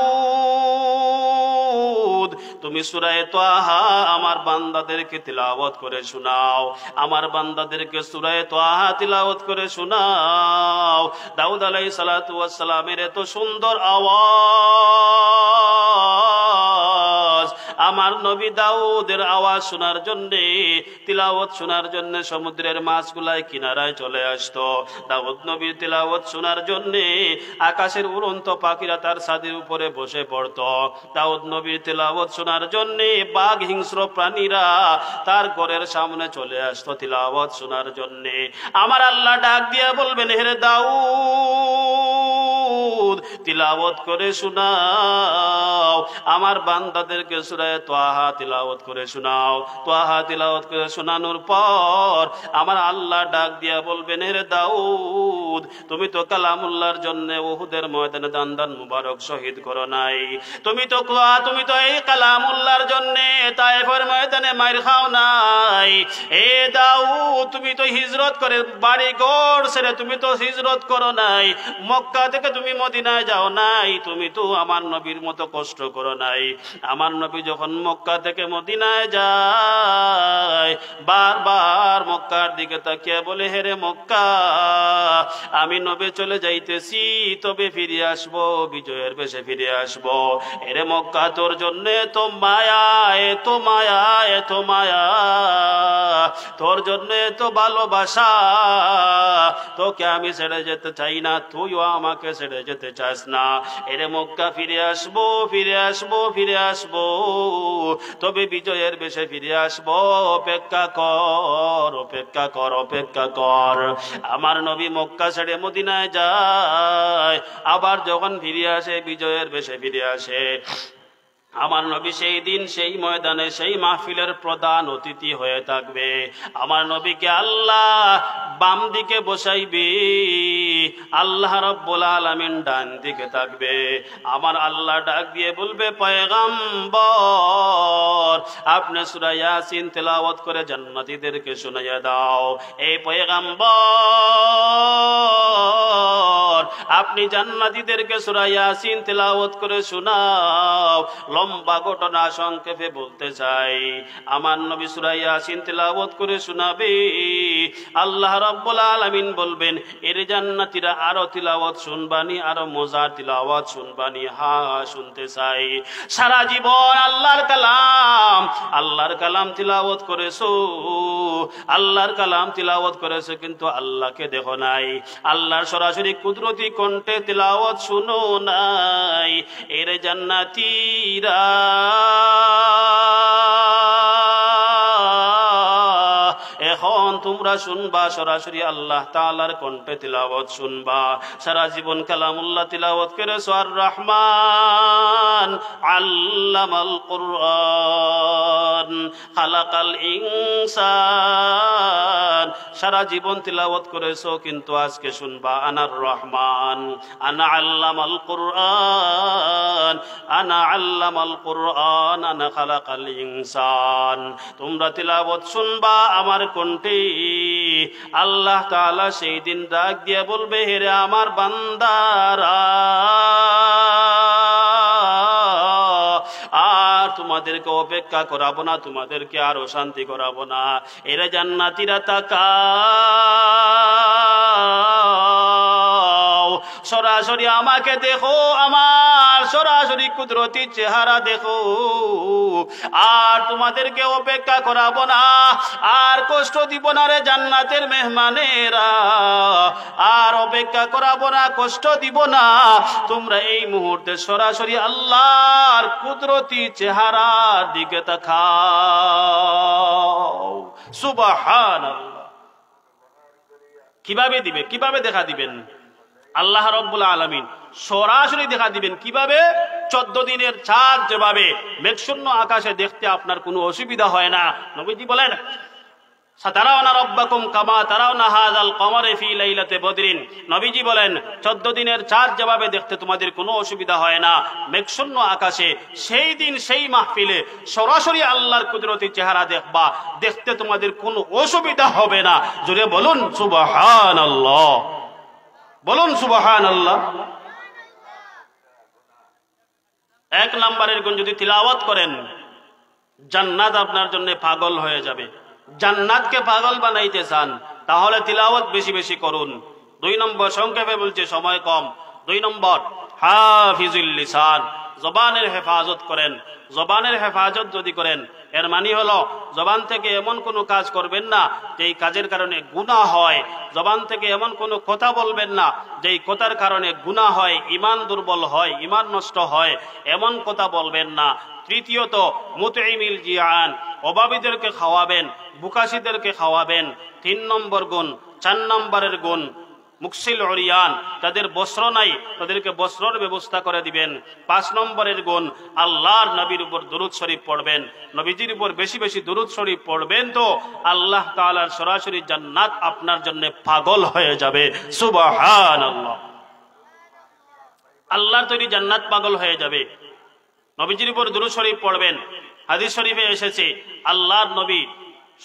তুমি সূরা তাহা আমার বান্দাদেরকে তিলাওয়াত করে শোনাও, আমার বান্দাদেরকে সূরা তাহা তিলাওয়াত করে শোনাও। দাউদ আলাইহিস সালাতু ওয়াস সালামের এত সুন্দর আওয়াজ, আমার নবী দাউদের আওয়াজ শোনার জন্য, তিলাওয়াত শোনার জন্য সমুদ্রের মাছগুলাই কিনারায় চলে আসতো। দাউদ নবীর তিলাওয়াত শোনার জন্য আকাশের উড়ন্ত পাখিরা তার ছাদের উপরে বসে পড়তো। দাউদ নবীর তিলাওয়াত শোনার জন্য বাঘ হিংস্র প্রাণীরা তার ঘরের সামনে চলে আসতো তিলাওয়াত শোনার জন্য। আমার আল্লাহ ডাক দিয়া বলবেন, হে দাউদ, তিলাওয়াত করে শোনাও, আমার বান্দাদেরকে সূরা তাহা তিলাওয়াত করে শোনাও। তাহা তিলাওয়াত করে শোনানোর পর আমার আল্লাহ ডাক দিয়া বলবেন, হে দাউদ, তুমি তো কালামুল্লাহর জন্য উহুদের ময়দানে দান মুবারক শহীদ করো নাই, তুমি তো এই কালামুল্লাহর জন্য তায়েফের ময়দানে মাইর খাও নাই। এ দাউদ, তুমি তো হিজরত করে বাড়ি ঘর ছেড়ে তুমি তো হিজরত করো নাই, মক্কা থেকে তুমি মদিনায় যাও নাই, তুমি তো আমার নবীর মতো কষ্ট করো নাই। আমার নবী যখন মক্কা থেকে মদিনায় যায়, বারবার মক্কার দিকে তাকিয়ে বলে, হেরে মক্কা, আমি নবী চলে যাইতেছি, তবে ফিরে আসবো, বিজয়ের বেশে ফিরে আসবো। এরে মক্কা, তোর জন্য এত মায়া, এত মায়া, এত মায়া, তোর জন্য এত ভালোবাসা, তোকে আমি ছেড়ে যেতে চাই না, তুইও আমাকে ছেড়ে যেতে চাস না। এরে মক্কা, ফিরে আসবো, ফিরে আসবো, ফিরে আসবো, তবে বিজয়ের বেশে ফিরে আসবো, অপেক্ষা কর, অপেক্ষা কর, অপেক্ষা কর। আমার নবী মক্কা ছেড়ে মদিনায় যায়, আবার যখন ফিরে আসে বিজয়ের বেশে ফিরে আসে, আমার নবী সেই দিন সেই ময়দানে সেই মাহফিলের প্রধান অতিথি হয়ে থাকবে। আমার নবীকে আল্লাহ বাম দিকে বসাইবে, আল্লাহ রাব্বুল আলামিন ডান দিকে থাকবে। আমার আল্লাহ ডাক দিয়ে বলবে, পয়গম্বর, আপনি সূরা ইয়াসিন তেলাওয়াত করে জান্নাতীদেরকে শুনাইয়া দাও। এই পয়গম্বর, আপনি জান্নাতীদেরকে সূরা ইয়াসিন তেলাওয়াত করে শোনাও। লম্বা ঘটনা সংক্ষেপে বলতে চাই, আমার নবী সূরা ইয়াসিন তেলাওয়াত করে শোনাবে, আল্লাহ রাব্বুল আলামিন বলবেন, এর জান্নাতীরা আরো তিলাওয়াত শুনবানি, আরো মজার তিলাওয়াত শুনবানি। হ্যাঁ, শুনতে চাই। সারা জীবন আল্লাহর কালাম তিলাওয়াত করেছো, আল্লাহর কালাম তিলাওয়াত করেছো, কিন্তু আল্লাহকে দেখো নাই, আল্লাহর সরাসরি কুদরতি কণ্ঠে তিলাওয়াত শুনো নাই। এর জান্নাতীরা এখন তোমরা শুনবা সরাসরি আল্লাহ তাআলার কণ্ঠে তিলাওয়াত শুনবা। সারা জীবন কালামুল্লাহ তিলাওয়াত করেছো, আর রহমান আল্লামাল কুরআন খালাকাল ইনসান, সারা জীবন তিলাওয়াত করেছো, কিন্তু আজকে শুনবা আনার রহমান, আনা আল্লামাল কুরআন, আনা আল্লামাল কুরআন, আনা খালাকাল ইনসান। তোমরা তিলাওয়াত শুনবা আমার কণ্ঠে। আল্লাহ তাআলা সেই দিন ডাক দিয়ে বলবে, হেরে আমার বান্দারা, আর তোমাদেরকে অপেক্ষা করাবো না, তোমাদেরকে আর অশান্তি করাবো না। এরা জান্নাতীরা তাকাও, সরাসরি আমাকে দেখো, আমার সরাসরি কুদরতি চেহারা দেখো, আর তোমাদেরকে অপেক্ষা করাবো না, আর কষ্ট দিব না রে জান্নাতের মেহমানেরা, আর অপেক্ষা করাবো না, কষ্ট দিব না। তোমরা এই মুহূর্তে সরাসরি আল্লাহর কুদরতি চেহারার দিকে তাকাও। সুবহানাল্লাহ। কিভাবে দিবে, কিভাবে দেখা দিবেন? আল্লাহ রাব্বুল আলামিন সরাসরি দেখা দিবেন। কিভাবে? 14 দিনের চাঁদ যেভাবে মেঘশূন্য আকাশে দেখতে আপনার কোনো অসুবিধা হয় না, নবীজি বলেন সাতারাওনা রাব্বাকুম কামা তারাওনা হাযাল কমরে ফি লাইলাতি বদরিন। নবীজি বলেন 14 দিনের চাঁদ যেভাবে দেখতে তোমাদের কোনো অসুবিধা হয় না মেঘশূন্য আকাশে, সেই দিন সেই মাহফিলে সরাসরি আল্লাহর কুদরতি চেহারা দেখবা, দেখতে তোমাদের কোনো অসুবিধা হবে না। জোরে বলুন সুবহানাল্লাহ, বলুন সুবহানাল্লাহ। এক নম্বরের গুণ যদি তিলাওয়াত করেন জান্নাত আপনার জন্য পাগল হয়ে যাবে। জান্নাতকে পাগল বানাইতে চান তাহলে তিলাওয়াত বেশি বেশি করুন। 2 নম্বর, সংক্ষেপে বলছে সময় কম, 2 নম্বর হাফিজুল লিসান, জবানের হেফাজত করেন। জবানের হেফাজত যদি করেন এর মানে হলো জবান থেকে এমন কোনো কাজ করবেন না যেই কাজের কারণে গুনাহ হয়, জবান থেকে এমন কোনো কথা বলবেন না যেই কথার কারণে গুনাহ হয়, ঈমান দুর্বল হয়, ঈমান নষ্ট হয়, এমন কথা বলবেন না। তৃতীয়ত মুতঈমিল জিয়ান, অভাবীদেরকে খাওয়াবেন, বুকাশীদেরকে খাওয়াবেন। 3 নম্বর গুণ। 4 নম্বরের গুণ মুকসিল উরিয়ান, তাদের বস্ত্র নাই তাদেরকে বস্ত্রের ব্যবস্থা করে দিবেন। 5 নম্বরের গুণ আল্লাহর নবীর উপর দুরূদ শরীফ পড়বেন। নবীজির উপর বেশি বেশি দুরূদ শরীফ পড়বেন তো আল্লাহ তাআলার সরাসরি জান্নাত আপনার জন্য পাগল হয়ে যাবে। সুবহানাল্লাহ, আল্লাহর তৈরি জান্নাত পাগল হয়ে যাবে। নবীজির উপর দুরূদ শরীফ পড়বেন। হাদিস শরীফে এসেছে আল্লাহর নবী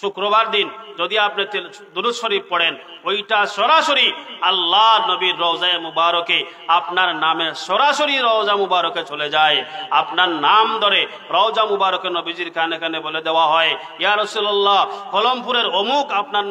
শুক্রবার দিন যদি আপনি দুরূদ শরীফ পড়েন ওইটা সরাসরি আল্লাহর নবীর রওজায়ে মুবারকে আপনার নামে সরাসরি রওজা মুবারকে চলে যায়। আপনার নাম ধরে রওজা মুবারকে নবীজির কানে কানে বলে দেওয়া হয়, ইয়া রাসূলুল্লাহ কলমপুরের অমুক আপনার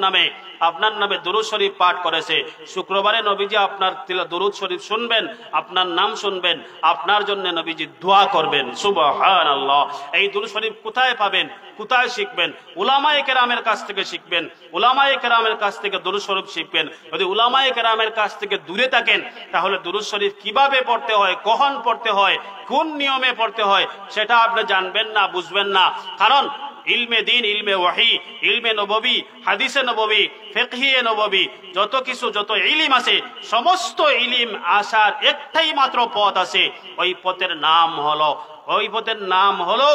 নামে দুরূদ শরীফ পাঠ করেছে। শুক্রবারে নবীজি আপনার দুরূদ শরীফ শুনবেন, আপনার নাম শুনবেন, আপনার জন্য নবীজি দোয়া করবেন। সুবহানাল্লাহ। এই দুরূদ শরীফ কোথায় পাবেন, কোথায় শিখবেন? উলামায়ে কেরামের কাছ থেকে শিখবেন। উলামায়ে কেরামের কাছ থেকে দুরূদ শরীফ শিখবেন। যদি উলামায়ে কেরামের কাছ থেকে দূরে থাকেন তাহলে দুরূদ শরীফ কিভাবে পড়তে হয়, কখন পড়তে হয়, কোন নিয়মে পড়তে হয় সেটা আপনি জানবেন না, বুঝবেন না। কারণ ইলমে দিন, ইলমে ওয়াহি, ইলমে নববী, হাদিসে নববী, ফিকহে নববী, যত কিছু যত ইলম আছে সমস্ত ইলম আসার একটাই মাত্র পথ আছে। ওই পথের নাম হলো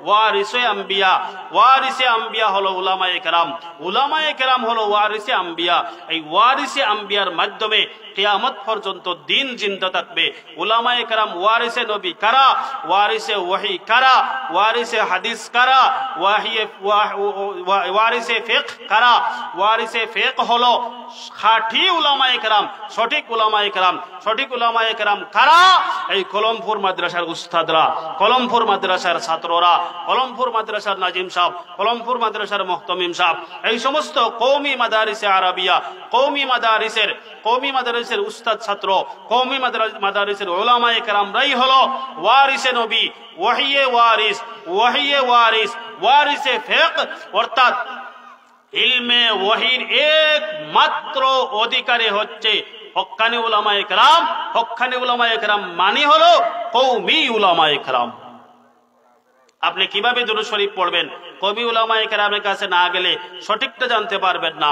ওয়ারিসে আম্বিয়া। ওয়ারিসে আম্বিয়া হলো উলামায়ে কেরাম, উলামায়ে কেরাম হলো ওয়ারিসে আম্বিয়া। এই ওয়ারিসে আম্বিয়ার মাধ্যমে কিয়ামত পর্যন্ত দিন জিন্দা থাকবে। উলামায়ে কেরাম ওয়ারিসে নবী কারা, ওয়ারিসে ওয়াহি কারা, ওয়ারিসে হাদিস কারা, ওয়ারিসে ফিকহ কারা। ওয়ারিসে ফিকহ হলো খাঁটি উলামায়ে কেরাম, সঠিক উলামায়ে কেরাম। সঠিক উলামায়ে কেরাম কারা? এই কলমপুর মাদ্রাসার উস্তাদরা, কলমপুর মাদ্রাসার ছাত্ররা, কলমপুর মাদ্রাসার নাজিম সাহেব, কলমপুর মাদ্রাসার মুহতামিম সাহেব, এই সমস্ত কওমি মাদারিসে আরাবিয়া, কওমি মাদারিসের উস্তাদ ছাত্র, কওমি মাদারিসের উলামায়ে কেরামরাই হলো ওয়ারিসে নবী, ওয়াহিয়ে ওয়ারিস, ওয়ারিসে ফিকহ, অর্থাৎ ইলমে ওয়াহির একমাত্র অধিকারী হচ্ছে হক্কানি উলামায়ে কেরাম। হক্কানি উলামায়ে কেরাম মানে হলো কওমি উলামায়ে কেরাম। আপনি কিভাবে দুরূদ শরীফ পড়বেন কওমি উলামায়ে কেরামের কাছে না গেলে সঠিকটা জানতে পারবেন না।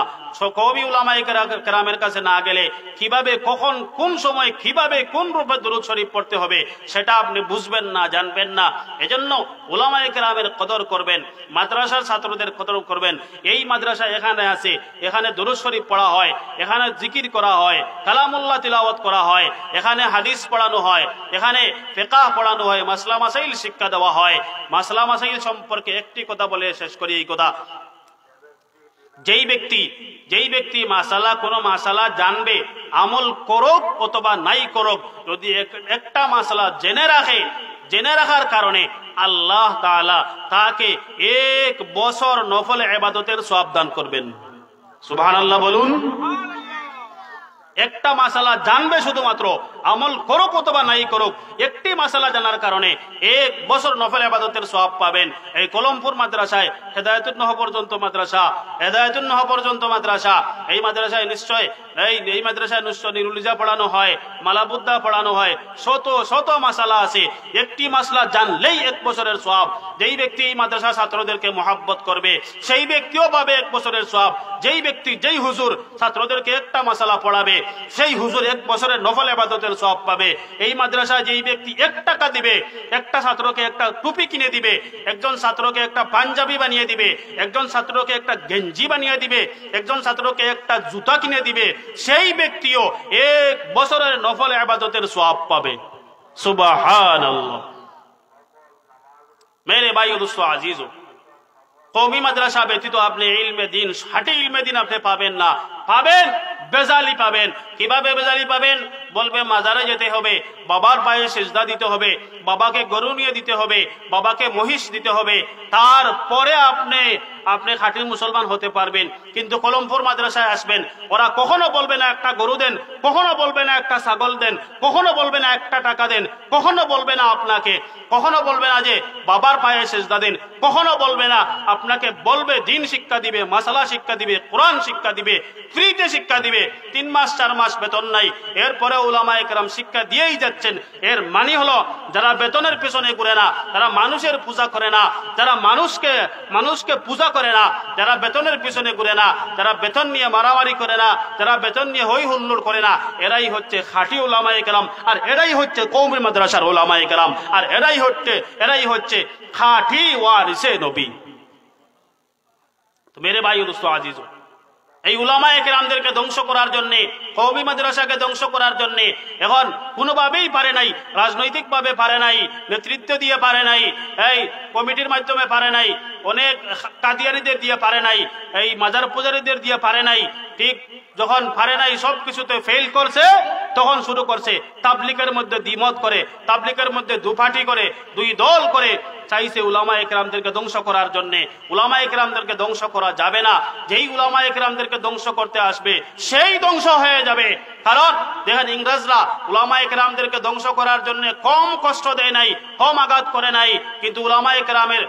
কওমি উলামায়ে কেরামের কাছে না গেলে কিভাবে, কখন, কোন সময়, কিভাবে, কোন রূপে দুরূদ শরীফ পড়তে হবে সেটা আপনি বুঝবেন না, জানবেন না। এজন্য উলামায়ে কেরামের কদর করবেন, মাদ্রাসার ছাত্রদের কদর করবেন। এই মাদ্রাসা এখানে আছে, এখানে দুরূদ শরীফ পড়া হয়, এখানে জিকির করা হয়, কালামুল্লাহ তিলাওয়াত করা হয়, এখানে হাদিস পড়ানো হয়, এখানে ফিকহ পড়ানো হয়, মাসলা মাসাইল শিক্ষা দেওয়া হয়। মাসলা মাসাইল সম্পর্কে একটি কথা বলে শেষ করি। এই কথা, যেই ব্যক্তি কোনো মাসালা জানবে, আমল করুক অথবা নাই করুক, যদি একটা মাসালা জেনে রাখার কারণে আল্লাহ তাআলা তাকে 1 বছর নফল ইবাদতের সওয়াব দান করবেন। সুবহানাল্লাহ বলুন। একটা মাসালা জানবে, শুধুমাত্র আমল করুক অথবা নাই করুক, একটি মাসালা জানার কারণে 1 বছর নফল ইবাদতের সওয়াব পাবেন। এই কলমপুর মাদ্রাসায় হেদায়েতুন নহ পর্যন্ত মাদ্রাসা, এই মাদ্রাসায় নিশ্চয় নিরুলিজা পড়ানো হয়, মালাবুদ্দা পড়ানো হয়, শত মাসালা আছে। একটি মাসলা জানলেই 1 বছরের সওয়াব। যেই ব্যক্তি এই মাদ্রাসা ছাত্রদেরকে মহাব্বত করবে সেই ব্যক্তিও পাবে 1 বছরের সওয়াব। যেই হুজুর ছাত্রদেরকে একটা মাসালা পড়াবে সেই হুজুর 1 বছরের নফল ইবাদতের সওয়াব পাবে। এই মাদ্রাসায় যেই ব্যক্তি 1 টাকা দিবে, একটা ছাত্রকে একটা টুপি কিনে দিবে, একজন ছাত্রকে একটা পাঞ্জাবি বানিয়ে দিবে, একজন ছাত্রকে একটা গেঞ্জি বানিয়ে দিবে, একজন ছাত্রকে একটা জুতা কিনে দিবে, সেই ব্যক্তিও 1 বছরের নফল ইবাদতের সওয়াব পাবে। সুবহানাল্লাহ। मेरे भाइयों दोस्तों अजीजों, কওমি মাদ্রাসা ব্যতীত আপনি ইলমে দিন, হাটি ইলমে দিন আপনি পাবেন না। পাবেন বেজালি পাবেন। কিভাবে বেজালি পাবেন? বলবে মাজারে যেতে হবে, বাবার পায়ে সিজদা দিতে হবে, বাবাকে গরু নিয়ে দিতে হবে, বাবাকে মহিষ দিতে হবে, তারপরে আপনি খাঁটি মুসলমান হতে পারবেন। কিন্তু কলমপুর মাদ্রাসায় আসবেন, ওরা কখনো বলবে না একটা গরু দেন, কখনো বলবে না একটা ছাগল দেন, কখনো বলবে না একটা টাকা দেন, কখনো বলবে না আপনাকে, কখনো বলবে না যে বাবার পায়ে সিজদা দেন, কখনো বলবে না আপনাকে, বলবে দিন শিক্ষা দিবে, মাসালা শিক্ষা দিবে, কোরআন শিক্ষা দিবে, ফ্রিতে শিক্ষা দিবে। 3 মাস 4 মাস বেতন নাই, এরপরে উলামায়ে কেরাম শিক্ষা দিয়েই যাচ্ছেন। এর মানে হলো যারা বেতনের পেছনে ঘুরে না, যারা মানুষের পূজা করে না, যারা মানুষকে পূজা করে না, যারা বেতনের পিছনে ঘুরে না, যারা বেতন নিয়ে মারামারি করে না, যারা বেতন নিয়ে হই হুল্লোড় করে না, এরাই হচ্ছে খাঁটি উলামায়ে কেরাম, আর এরাই হচ্ছে কওমি মাদ্রাসার উলামায়ে কেরাম, আর এরাই হচ্ছে খাঁটি ওয়ারিসে নবী। তো মেরে ভাই দোস্ত আজিজো, এই উলামায়ে কেরামদেরকে ধ্বংস করার জন্য, কওমি মাদ্রাসাকে ধ্বংস করার জন্য এখন কোনোভাবেই পারে নাই, রাজনৈতিক ভাবে পারে নাই, নেতৃত্ব দিয়ে পারে নাই, এই কমিটির মাধ্যমে পারে নাই, অনেক কাদিয়ানীদের দিয়ে পারে নাই, এই মাজার পূজারীদের দিয়ে পারে নাই। ঠিক যখন পারে নাই, সব কিছুতে ফেল করছে, তখন শুরু করছে তাবলিগের মধ্যে দ্বিমত করে, তাবলিগের মধ্যে দুপাটি করে, 2 দল করে চাইছে উলামায়ে কেরামদেরকে ধ্বংস করার জন্য। উলামায়ে কেরামদেরকে ধ্বংস করা যাবে না। যেই উলামায়ে কেরামদেরকে ধ্বংস করতে আসবে সেই ধ্বংস হয়ে যাবে। কারণ দেখেন, ইংরেজরা উলামায়ে কেরামদেরকে ধ্বংস করার জন্য কম কষ্ট দেয় নাই, কম আঘাত করে নাই, কিন্তু উলামায়ে কেরামের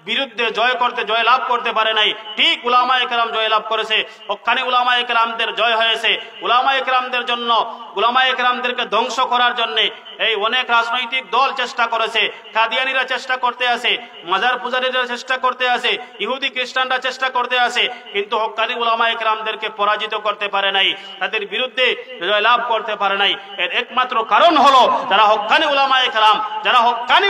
বিরুদ্ধে জয় লাভ করতে পারে নাই। ঠিক উলামায়ে কেরাম জয় লাভ করেছে, ওখানে উলামায়ে কেরামদের জয় হয়েছে। উলামায়ে কেরামদের জন্য, উলামায়ে কেরামদেরকে ধ্বংস করার জন্য এই অনেক রাজনৈতিক দল চেষ্টা করেছে, কাদিয়ানীরা চেষ্টা করতে আছে, মাজার পূজারীরা চেষ্টা করতে আছে, ইহুদি খ্রিস্টানরা চেষ্টা করতে আছে, কিন্তু হক্কানি উলামায়ে কেরামদেরকে পরাজিত করতে পারে নাই, তাদের বিরুদ্ধে জয় লাভ করতে পারে নাই। এর একমাত্র কারণ হলো যারা হক্কানি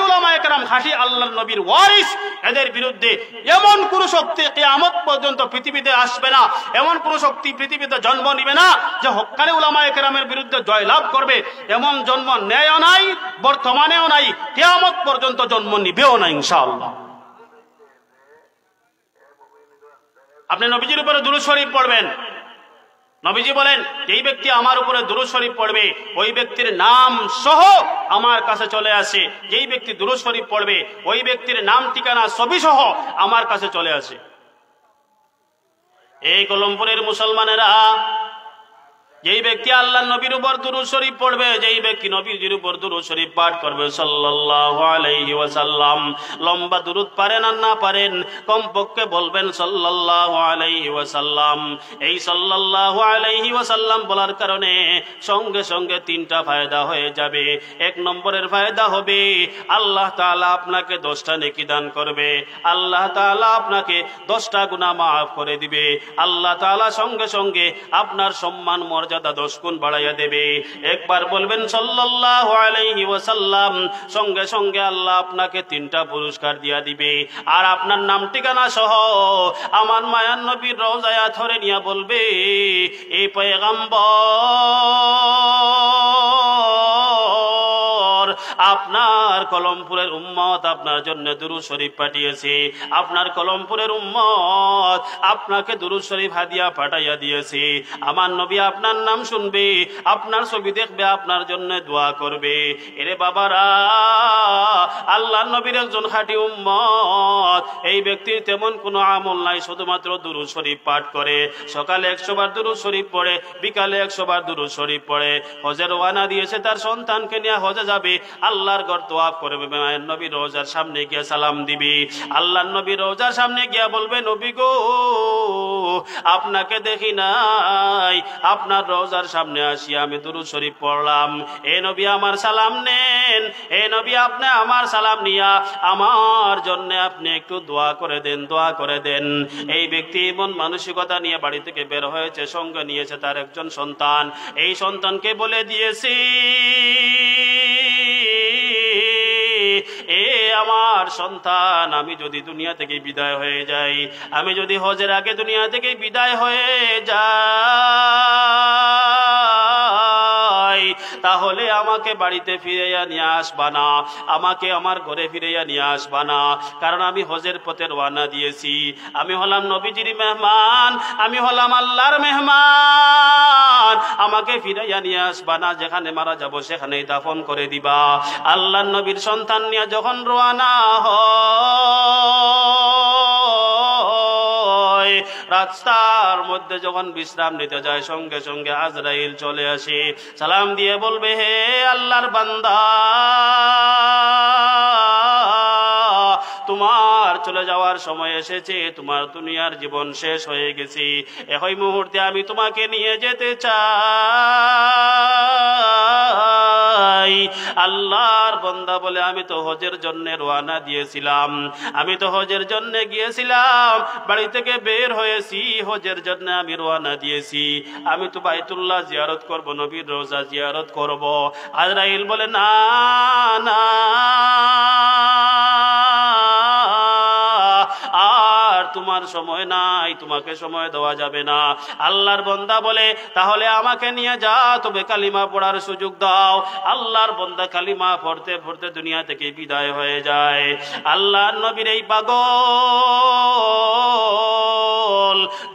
উলামায়ে কেরাম খাঁটি আল্লাহর নবীর ওয়ারিস, এদের বিরুদ্ধে এমন কোন শক্তি কিয়ামত পর্যন্ত পৃথিবীতে আসবে না, এমন কোন শক্তি পৃথিবীতে জন্ম নিবে না যে হক্কানি উলামায়ে কেরামের বিরুদ্ধে জয় লাভ করবে। এমন জন্ম নেয়ও নাই, বর্তমানেও নাই, কিয়ামত পর্যন্ত জন্ম নিবেও না ইনশাআল্লাহ। আপনি নবীজির উপরে দুরূদ শরীফ পড়বেন। নবীজি বলেন, যেই ব্যক্তি আমার উপরে দুরূদ শরীফ পড়বে, ওই ব্যক্তির নাম সহ আমার কাছে চলে আসে। যেই ব্যক্তি দুরূদ শরীফ পড়বে, ওই ব্যক্তির নাম, ঠিকানা, ছবি সহ আমার কাছে চলে আসে। এই কলমপুরের মুসলমানেরা, যেই ব্যক্তি আল্লাহর নবীর উপর দুরূদ শরীফ পড়বে, যেই ব্যক্তি নবীজির উপর দুরূদ শরীফ পাঠ করবে সাল্লাল্লাহু আলাইহি ওয়াসাল্লাম, লম্বা দুরূদ পারেন আর না পারেন, কমপক্ষে বলবেন সাল্লাল্লাহু আলাইহি ওয়াসাল্লাম। এই সাল্লাল্লাহু আলাইহি ওয়াসাল্লাম বলার কারণে সঙ্গে সঙ্গে 3টা ফায়দা হয়ে যাবে। 1 নম্বরের ফায়দা হবে, আল্লাহ তাআলা আপনাকে 10টা নেকি দান করবে, আল্লাহ তাআলা আপনাকে 10টা গুনাহ মাফ করে দিবে, আল্লাহ তাআলা সঙ্গে সঙ্গে আপনার সম্মান মর্যাদা 10 গুণ বাড়াইয়া দেবে। একবার বলবেন সাল্লাল্লাহু আলাইহি ওয়াসাল্লাম, সঙ্গে সঙ্গে আল্লাহ আপনাকে 3টা পুরস্কার দিয়া দিবে। আর আপনার নাম ঠিকানা সহ আমার মায়ার নবীর রওজায় ধরে নিয়ে বলবে, এই পয়গম্বর, আপনার কলমপুরের উম্মত আপনার জন্য দুরূদ শরীফ পাঠিয়েছে, আপনার কলমপুরের উম্মত আপনাকে দুরূদ শরীফ হাদিয়া পাঠাইয়া দিয়েছে। আমার নবী আপনার নাম শুনবে, আপনার ছবি দেখবে, আপনার জন্য দোয়া করবে। এরে বাবারা, আল্লাহর নবীর একজন খাঁটি উম্মত, এই ব্যক্তির তেমন কোনো আমল নাই, শুধুমাত্র দুরূদ শরীফ পাঠ করে। সকালে 100 বার দুরূদ শরীফ পড়ে, বিকালে 100 বার দুরূদ শরীফ পড়ে। হজের ওয়ানা দিয়েছে, তার সন্তানকে নিয়ে হজে যাবে, আল্লাহর ঘর তওয়াফ করবে, মায়ের নবী রওজার সামনে গিয়ে সালাম দিবি। আল্লাহর নবী রওজার সামনে গিয়া বলবে, নবী গো আপনাকে দেখি নাই, আপনার রওজার সামনে আসিয়া আমি দুরূদ শরীফ পড়লাম, এ নবী আমার সালাম নেন, এ নবী আপনি আমার সালাম নিয়া আমার জন্য আপনি একটু দোয়া করে দেন, দোয়া করে দেন। এই ব্যক্তি এমন মানসিকতা নিয়ে বাড়ি থেকে বের হয়েছে, সঙ্গে নিয়েছে তার একজন সন্তান। এই সন্তানকে বলে দিয়েছি, এ আমার সন্তান, আমি যদি দুনিয়া থেকে বিদায় হয়ে যাই, আমি যদি হজের আগে দুনিয়া থেকে বিদায় হয়ে যাই, তাহলে আমাকে বাড়িতে ফিরাইয়া নিয়ে আসবা না, আমাকে আমার ঘরে ফিরাইয়া নিয়ে আসবা না, কারণ আমি হজের পথে রওনা দিয়েছি, আমি হলাম নবীজির মেহমান, আমি হলাম আল্লাহর মেহমান, আমাকে ফিরাইয়া নিয়ে আসবা না, যেখানে মারা যাব সেখানেই দাফন করে দিবা। আল্লাহর নবীর সন্তান নিয়ে যখন রওনা হয়, রাস্তার মধ্যে যখন বিশ্রাম নিতে যায়, সঙ্গে সঙ্গে আজরাইল চলে আসে, সালাম দিয়ে বলবে, হে আল্লাহর বান্দা, তোমার চলে যাওয়ার সময় এসেছে, তোমার দুনিয়ার জীবন শেষ হয়ে গেছে, এই মুহূর্তে আমি তোমাকে নিয়ে যেতে চাই। আল্লাহর বান্দা বলে, আমি তো হজের জন্য রওনা দিয়েছিলাম, আমি তো হজের জন্য গিয়েছিলাম, বাড়ি থেকে বের হয়েছি, হজের জন্য আমি রওনা দিয়েছি, আমি তো বাইতুল্লাহ জিয়ারত করব, নবীর রওজা জিয়ারত করব। আজরাইল বলে, না না, আর তোমার সময় নাই, তোমাকে সময় দেওয়া যাবে না। আল্লাহর বান্দা বলে, তাহলে আমাকে নিয়ে যা, তবে কালিমা পড়ার সুযোগ দাও। আল্লাহর বান্দা কালিমা পড়তে পড়তে দুনিয়া থেকে বিদায় হয়ে যায়। আল্লাহর নবীর এই পাগল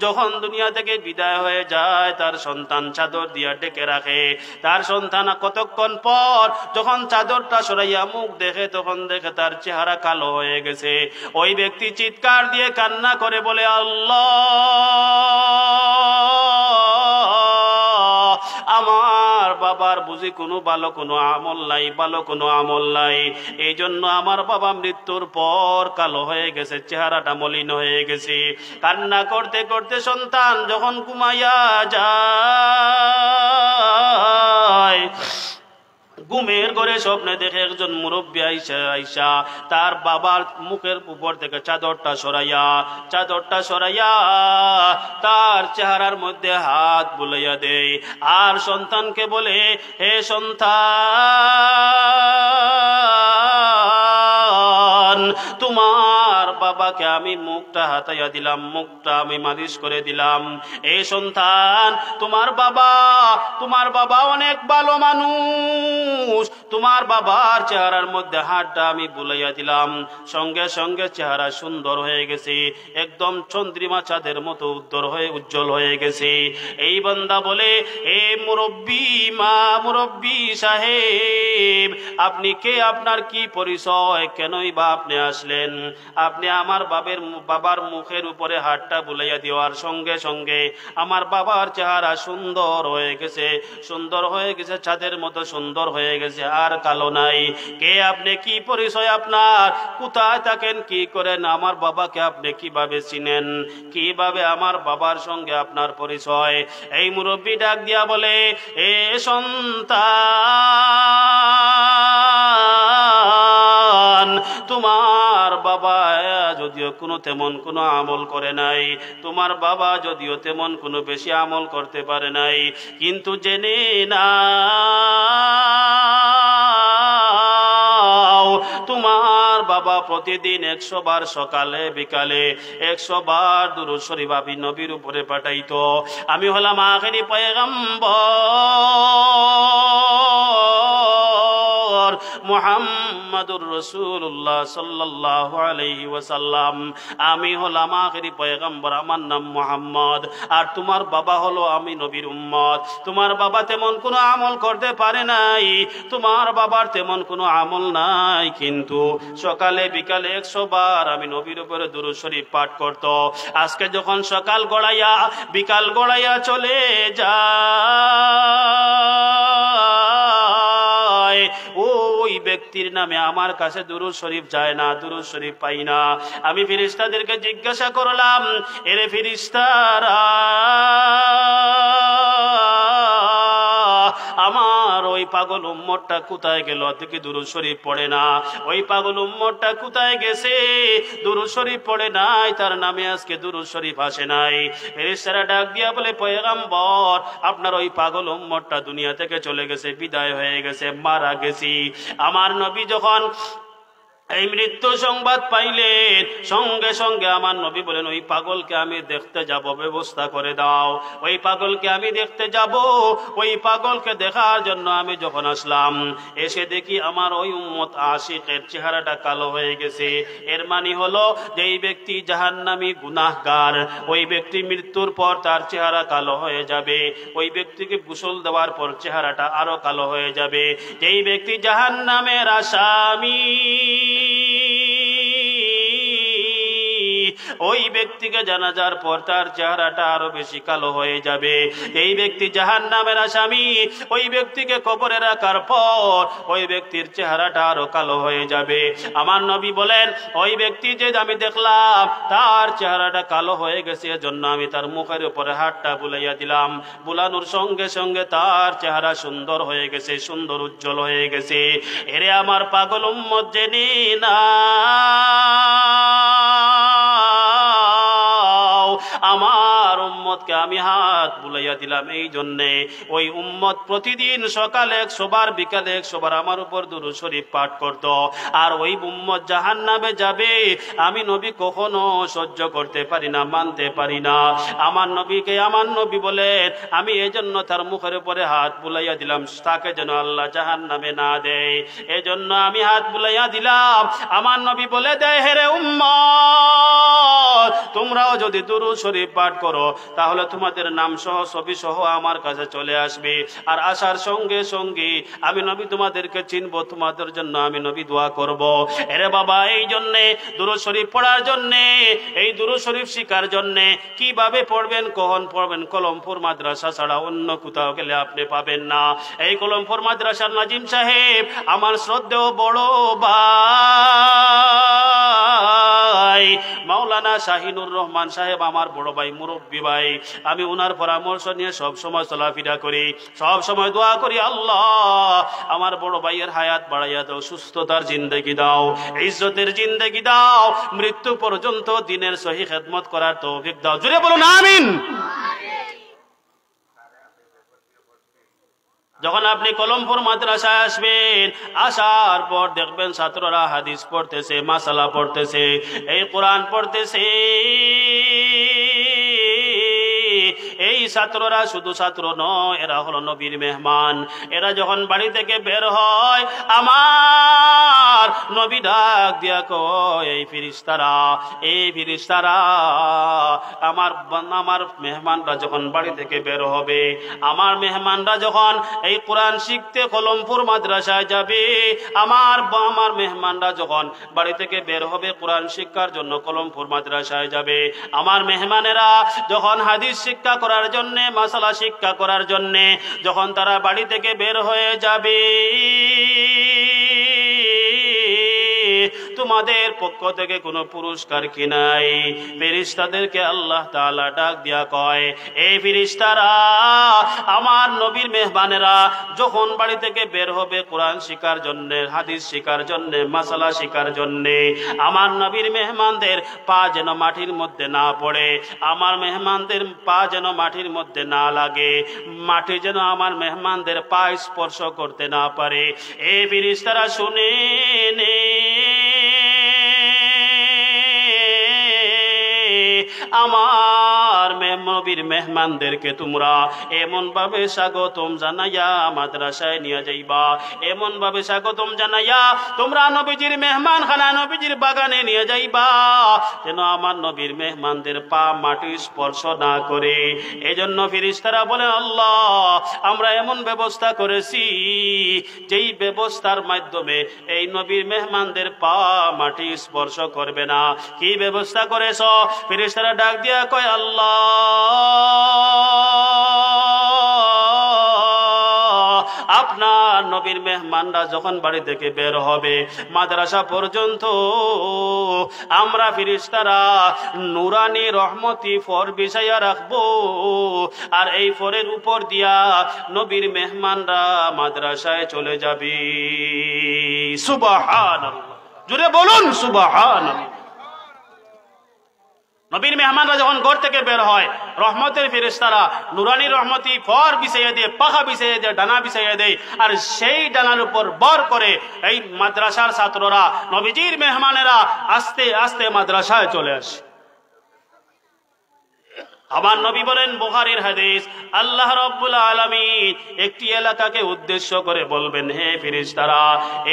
যখন দুনিয়া থেকে বিদায় হয়ে যায়, তার সন্তান চাদর দিয়া ডেকে রাখে। তার সন্তান কতক্ষণ পর যখন চাদরটা সরাইয়া মুখ দেখে, তখন দেখে তার চেহারা কালো হয়ে গেছে। ওই ব্যক্তি চিৎকার দিয়ে কান্না করে বলে, আল্লাহ, আমার বাবার বুঝি কোনো ভালো কোনো আমল নাই, ভালো কোনো আমল নাই, এই জন্য আমার বাবা মৃত্যুর পর কালো হয়ে গেছে, চেহারাটা মলিন হয়ে গেছে। কান্না করতে করতে সন্তান যখন ঘুমাইয়া যায়, ঘুমের ঘরে স্বপ্নে দেখে একজন মুরব্বী আইসা তার বাবার মুখের উপর থেকে চাদরটা সরাইয়া তার চেহারার মধ্যে হাত বুলাইয়া দেয়, আর সন্তানকে বলে, হে সন্তান, তোমার বাবাকে আমি মুখটা হাতাইয়া দিলাম, মুখটা আমি মালিশ করে দিলাম। এই সন্তান, তোমার বাবা অনেক ভালো মানুষ, তোমার বাবার চেহারার মধ্যে হাতটা আমি বুলাইয়া দিলাম, সঙ্গে সঙ্গে চেহারা সুন্দর হয়ে গেছে, একদম চন্দ্রিমা চাঁদের মতো উজ্জ্বল হয়ে গেছে। এই বান্দা বলে, এ মুরব্বী সাহেব, আপনি কে, আপনার কি পরিচয়, কেনই বা আপনি আসলেন? আপনি আমার বাবার মুখের উপরে হাতটা বুলাইয়া দেওয়ার সঙ্গে সঙ্গে আমার বাবার চেহারা সুন্দর হয়ে গেছে, চাঁদের মতো সুন্দর হয়ে গেছে, আর কালো নাই। কে আপনি, কি পরিচয় আপনার, কোথায় থাকেন, কি করেন, আমার বাবাকে আপনি কিভাবে চিনেন, কিভাবে আমার বাবার সঙ্গে আপনার পরিচয়? এই মুরব্বী ডাক দিয়া বলে, এ সন্তান, তোমার বাবা যদিও তেমন কোনো আমল করে নাই, তোমার বাবা যদিও তেমন কোনো বেশি আমল করতে পারে নাই, কিন্তু জেনে না, তোমার বাবা প্রতিদিন 100 বার সকালে বিকালে 100 বার দুরূদ শরীফ নবীর উপরে পাঠাইতো। আমি হলাম আখেরি পয়গম্বর মুহাম্মাদুর রাসূলুল্লাহ সাল্লাল্লাহু আলাইহি ওয়াসাল্লাম, আমি হলাম আখেরি পয়গম্বর, আমার নাম মুহাম্মদ, আর তোমার বাবা হলো আমি নবীর উম্মত। তোমার বাবা তেমন কোনো আমল করতে পারে নাই, তোমার বাবার তেমন কোনো আমল নাই, কিন্তু সকালে বিকালে 100 বার আমি নবীর উপরে দুরূদ শরীফ পাঠ করত। আজকে যখন সকাল গড়াইয়া বিকাল গড়াইয়া চলে যায়, ওই ব্যক্তি ব্যক্তির নামে আমার কাছে দুরূদ শরীফ যায় না, দুরূদ শরীফ পাই না। আমি ফেরেশতাদেরকে জিজ্ঞাসা করলাম, এরে ফেরেশতারা, আমার ওই পাগল উম্মতটা কোথায় গেল? থেকে দুরূদ শরীফ পড়ে না। ওই পাগল উম্মতটা কোথায় গেছে? দুরূদ শরীফ পড়ে নাই, তার নামে আজকে দুরূদ শরীফ আসে নাই। ফেরেশতারা ডাক দিয়া বলে, পয়গম্বর, আপনার ওই পাগল উম্মতটা দুনিয়া থেকে চলে গেছে, বিদায় হয়ে গেছে, মারা গেছি। আমার নবী যখন এই মৃত্যু সংবাদ পাইলেন, সঙ্গে সঙ্গে আমার নবী বলেন, ওই পাগলকে আমি দেখতে যাব, ব্যবস্থা করে দাও। ওই পাগলকে আমি দেখতে যাব। ওই পাগলকে দেখার জন্য আমি যখন আসলাম, এসে দেখি আমার ওই উম্মত আশিকের চেহারাটা কালো হয়ে গেছে। এর মানে হলো যে এই ব্যক্তি জাহান্নামী গুনাহগার, ওই ব্যক্তি মৃত্যুর পর তার চেহারা কালো হয়ে যাবে। ওই ব্যক্তিকে গোসল দেওয়ার পর চেহারাটা আরো কালো হয়ে যাবে। যেই ব্যক্তি জাহান্নামের আসামি, ওই ব্যক্তিকে জানাজার পর তার চেহারাটা আরো বেশি কালো হয়ে যাবে। এই ব্যক্তি জাহান্নামের আসামি, ওই ব্যক্তিকে কবরে রাখার পর ওই ব্যক্তির চেহারাটা আরো কালো হয়ে যাবে। আমার নবী বলেন, ওই ব্যক্তি যে আমি দেখলাম তার চেহারাটা কালো হয়ে গেছে, এজন্য আমি তার মুখের উপরে হাতটা বুলাইয়া দিলাম। বুলানোর সঙ্গে সঙ্গে তার চেহারা সুন্দর হয়ে গেছে, সুন্দর উজ্জ্বল হয়ে গেছে। এরে আমার পাগল উম্মত জেনে না, আমার উম্মতকে আমি হাত বুলাইয়া দিলাম এই জন্যে, ওই উম্মত প্রতিদিন সকালে 100 বার, বিকালে 100 বার আমার উপর দুরূদ শরীফ পাঠ করত। আর ওই উম্মত জাহান্নামে যাবে, আমি নবী কখনো সহ্য করতে পারি না, মানতে পারি না। আমার নবীকে আমার নবী বলেন, আমি এজন্য তার মুখের উপরে হাত বুলাইয়া দিলাম, তাকে যেন আল্লাহ জাহান্নামে না দেয়, এজন্য আমি হাত বুলাইয়া দিলাম। আমার নবী বলে দেয়, হেরে উম্মত, তোমরাও যদি দুরূদ শরীফ পাঠ করো তাহলে তোমাদের নাম সহ ছবি সহ আমার কাছে চলে আসবে। আর আসার সঙ্গে সঙ্গে আমি নবী তোমাদেরকে চিনবো, তোমাদের জন্য আমি নবী দোয়া করব। এরে বাবা, এই জন্যে দুরূদ শরীফ পড়ার জন্যে, এই দুরূদ শরীফ শিখার জন্যে কিভাবে পড়বেন, কখন পড়বেন, কলমপুর মাদ্রাসা ছাড়া অন্য কোথাও গেলে আপনি পাবেন না। এই কলমপুর মাদ্রাসার নাজিম সাহেব আমার শ্রদ্ধেয় বড় ভাই মাওলানা শাহিনুর রহমান সাহেব আমার বড় ভাই, মুরব্বী ভাই। আমি ওনার পরামর্শ নিয়ে সব সময় চলাফেরা করি, সব সময় দোয়া করি, আল্লাহ আমার বড় ভাইয়ের হায়াত বাড়াইয়া দাও, সুস্থতার জিন্দেগি দাও, ইজ্জতের জিন্দেগি দাও, মৃত্যু পর্যন্ত দিনের সহি খেদমত করার তৌফিক দাও। জোরে বলুন আমিন। যখন আপনি কলমপুর মাদ্রাসায় আসবেন, আসার পর দেখবেন ছাত্ররা হাদিস পড়তেছে, মাসালা পড়তেছে, এই কোরআন পড়তেছে। এই ছাত্ররা শুধু ছাত্র নয়, এরা হলো নবীর মেহমান। এরা যখন বাড়ি থেকে বের হয়, আমার নবী ডাক দিয়া কয়, এই ফেরেশতারা, আমার মেহমানরা যখন বাড়ি থেকে বের হবে, আমার মেহমানরা যখন এই কোরআন শিখতে কলমপুর মাদ্রাসায় যাবে, আমার মেহমানরা যখন বাড়ি থেকে বের হবে কোরআন শিক্ষার জন্য কলমপুর মাদ্রাসায় যাবে, আমার মেহমানেরা যখন হাদিস শিক্ষা করার জন্য, মাসালা শিক্ষা করার জন্য যখন তারা বাড়ি থেকে বের হয়ে যাবে, তোমাদের পক্ষ থেকে কোনো পুরস্কার কি নাই? ফেরেশতাদেরকে আল্লাহ তাআলা ডাক দিয়া কয়, এই ফেরেশতারা, আমার নবীর মেহমানেরা যখন বাড়ি থেকে বের হবে কোরআন শিখার জন্য, হাদিস শিখার জন্য, মাসালা শিখার জন্য, আমার নবীর মেহমানদের পা যেন মাটির মধ্যে না পড়ে, আমার মেহমানদের পা যেন মাটির মধ্যে না লাগে, মাটি যেন আমার মেহমানদের পা স্পর্শ করতে না পারে। এই ফেরেশতারা শুনে নে, আমার নবীর মেহমানদেরকে তোমরা এমন ভাবে স্বাগতম জানাইয়া মাদ্রাসায় নিয়ে যাইবা, এমন ভাবে স্বাগতম জানাইয়া তোমরা নবীজির মেহমান খানা, নবীজির বাগানে নিয়ে যাইবা, যেন আমার নবীর মেহমানদের পা মাটি স্পর্শ না করে। এজন্য ফেরেশতারা বলে, আল্লাহ আমরা এমন ব্যবস্থা করেছি যেই ব্যবস্থার মাধ্যমে এই নবীর মেহমানদের পা মাটি স্পর্শ করবে না। কি ব্যবস্থা করেছ? ফেরেশতারা ডাক দিয়া কয়, আল্লাহ আপনার নবীর মেহমানরা যখন বাড়ি থেকে বের হবে মাদ্রাসা পর্যন্ত আমরা ফেরেশতারা নুরানি রহমতি ফর বিছাইয়া রাখবো, আর এই ফরের উপর দিয়া নবীর মেহমানরা মাদ্রাসায় চলে যাবে। সুবহানাল্লাহ, জুড়ে বলুন সুবহানাল্লাহ। নবীর মেহমানরা যখন ঘর থেকে বের হয় রহমতের ফেরেশতারা নুরানি রহমতি ফর বিছাইয়া দিয়ে, পাখা বিছাইয়া দিয়ে, ডানা বিছাইয়া দেয়, আর সেই ডানার উপর বর করে এই মাদ্রাসার ছাত্ররা নবীজির মেহমানেরা আস্তে আস্তে মাদ্রাসায় চলে আসে। আমার নবী বলেন, বুখারীর হাদিস, আল্লাহ রাব্বুল আলামিন একটি এলাকাকে উদ্দেশ্য করে বলবেন, হে ফেরেশতারা,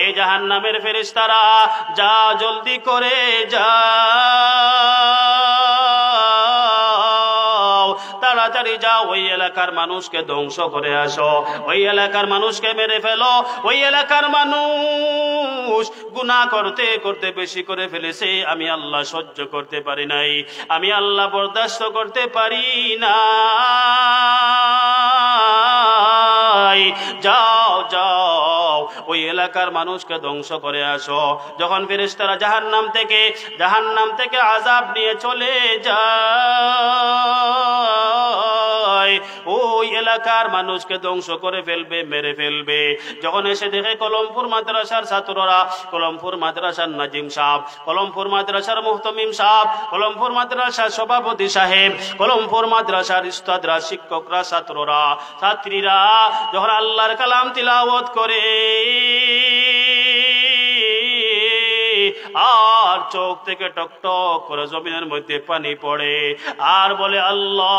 এই জাহান্নামের ফেরেশতারা, যা জলদি করে যা, তাড়াতাড়ি যাও, ওই এলাকার মানুষকে ধ্বংস করে আসো, ওই এলাকার মানুষকে মেরে ফেলো, ওই এলাকার মানুষ গুনাহ করতে করতে বেশি করে ফেলেছে, আমি আল্লাহ সহ্য করতে পারি নাই, আমি আল্লাহ বরদাস্ত করতে পারি না, যাও যাও ওই এলাকার মানুষকে ধ্বংস করে আসো। যখন ফেরেশতারা জাহান্নাম থেকে আযাব নিয়ে চলে যায়, ওই এলাকার মানুষকে ধ্বংস করে ফেলবে, মেরে ফেলবে। যখন এসে দেখে কলমপুর মাদ্রাসার ছাত্ররা, কলমপুর মাদ্রাসার নাজিম সাহেব, কলমপুর মাদ্রাসার মুহতামিম সাহেব, কলমপুর মাদ্রাসার সভাপতি সাহেব, কলমপুর মাদ্রাসার উস্তাদরা, শিক্ষকরা, ছাত্ররা, ছাত্রীরা যখন আল্লাহর কালাম তিলাওয়াত করে আর চোখ থেকে টক টক করে জমিনের মধ্যে পানি পড়ে আর বলে, আল্লাহ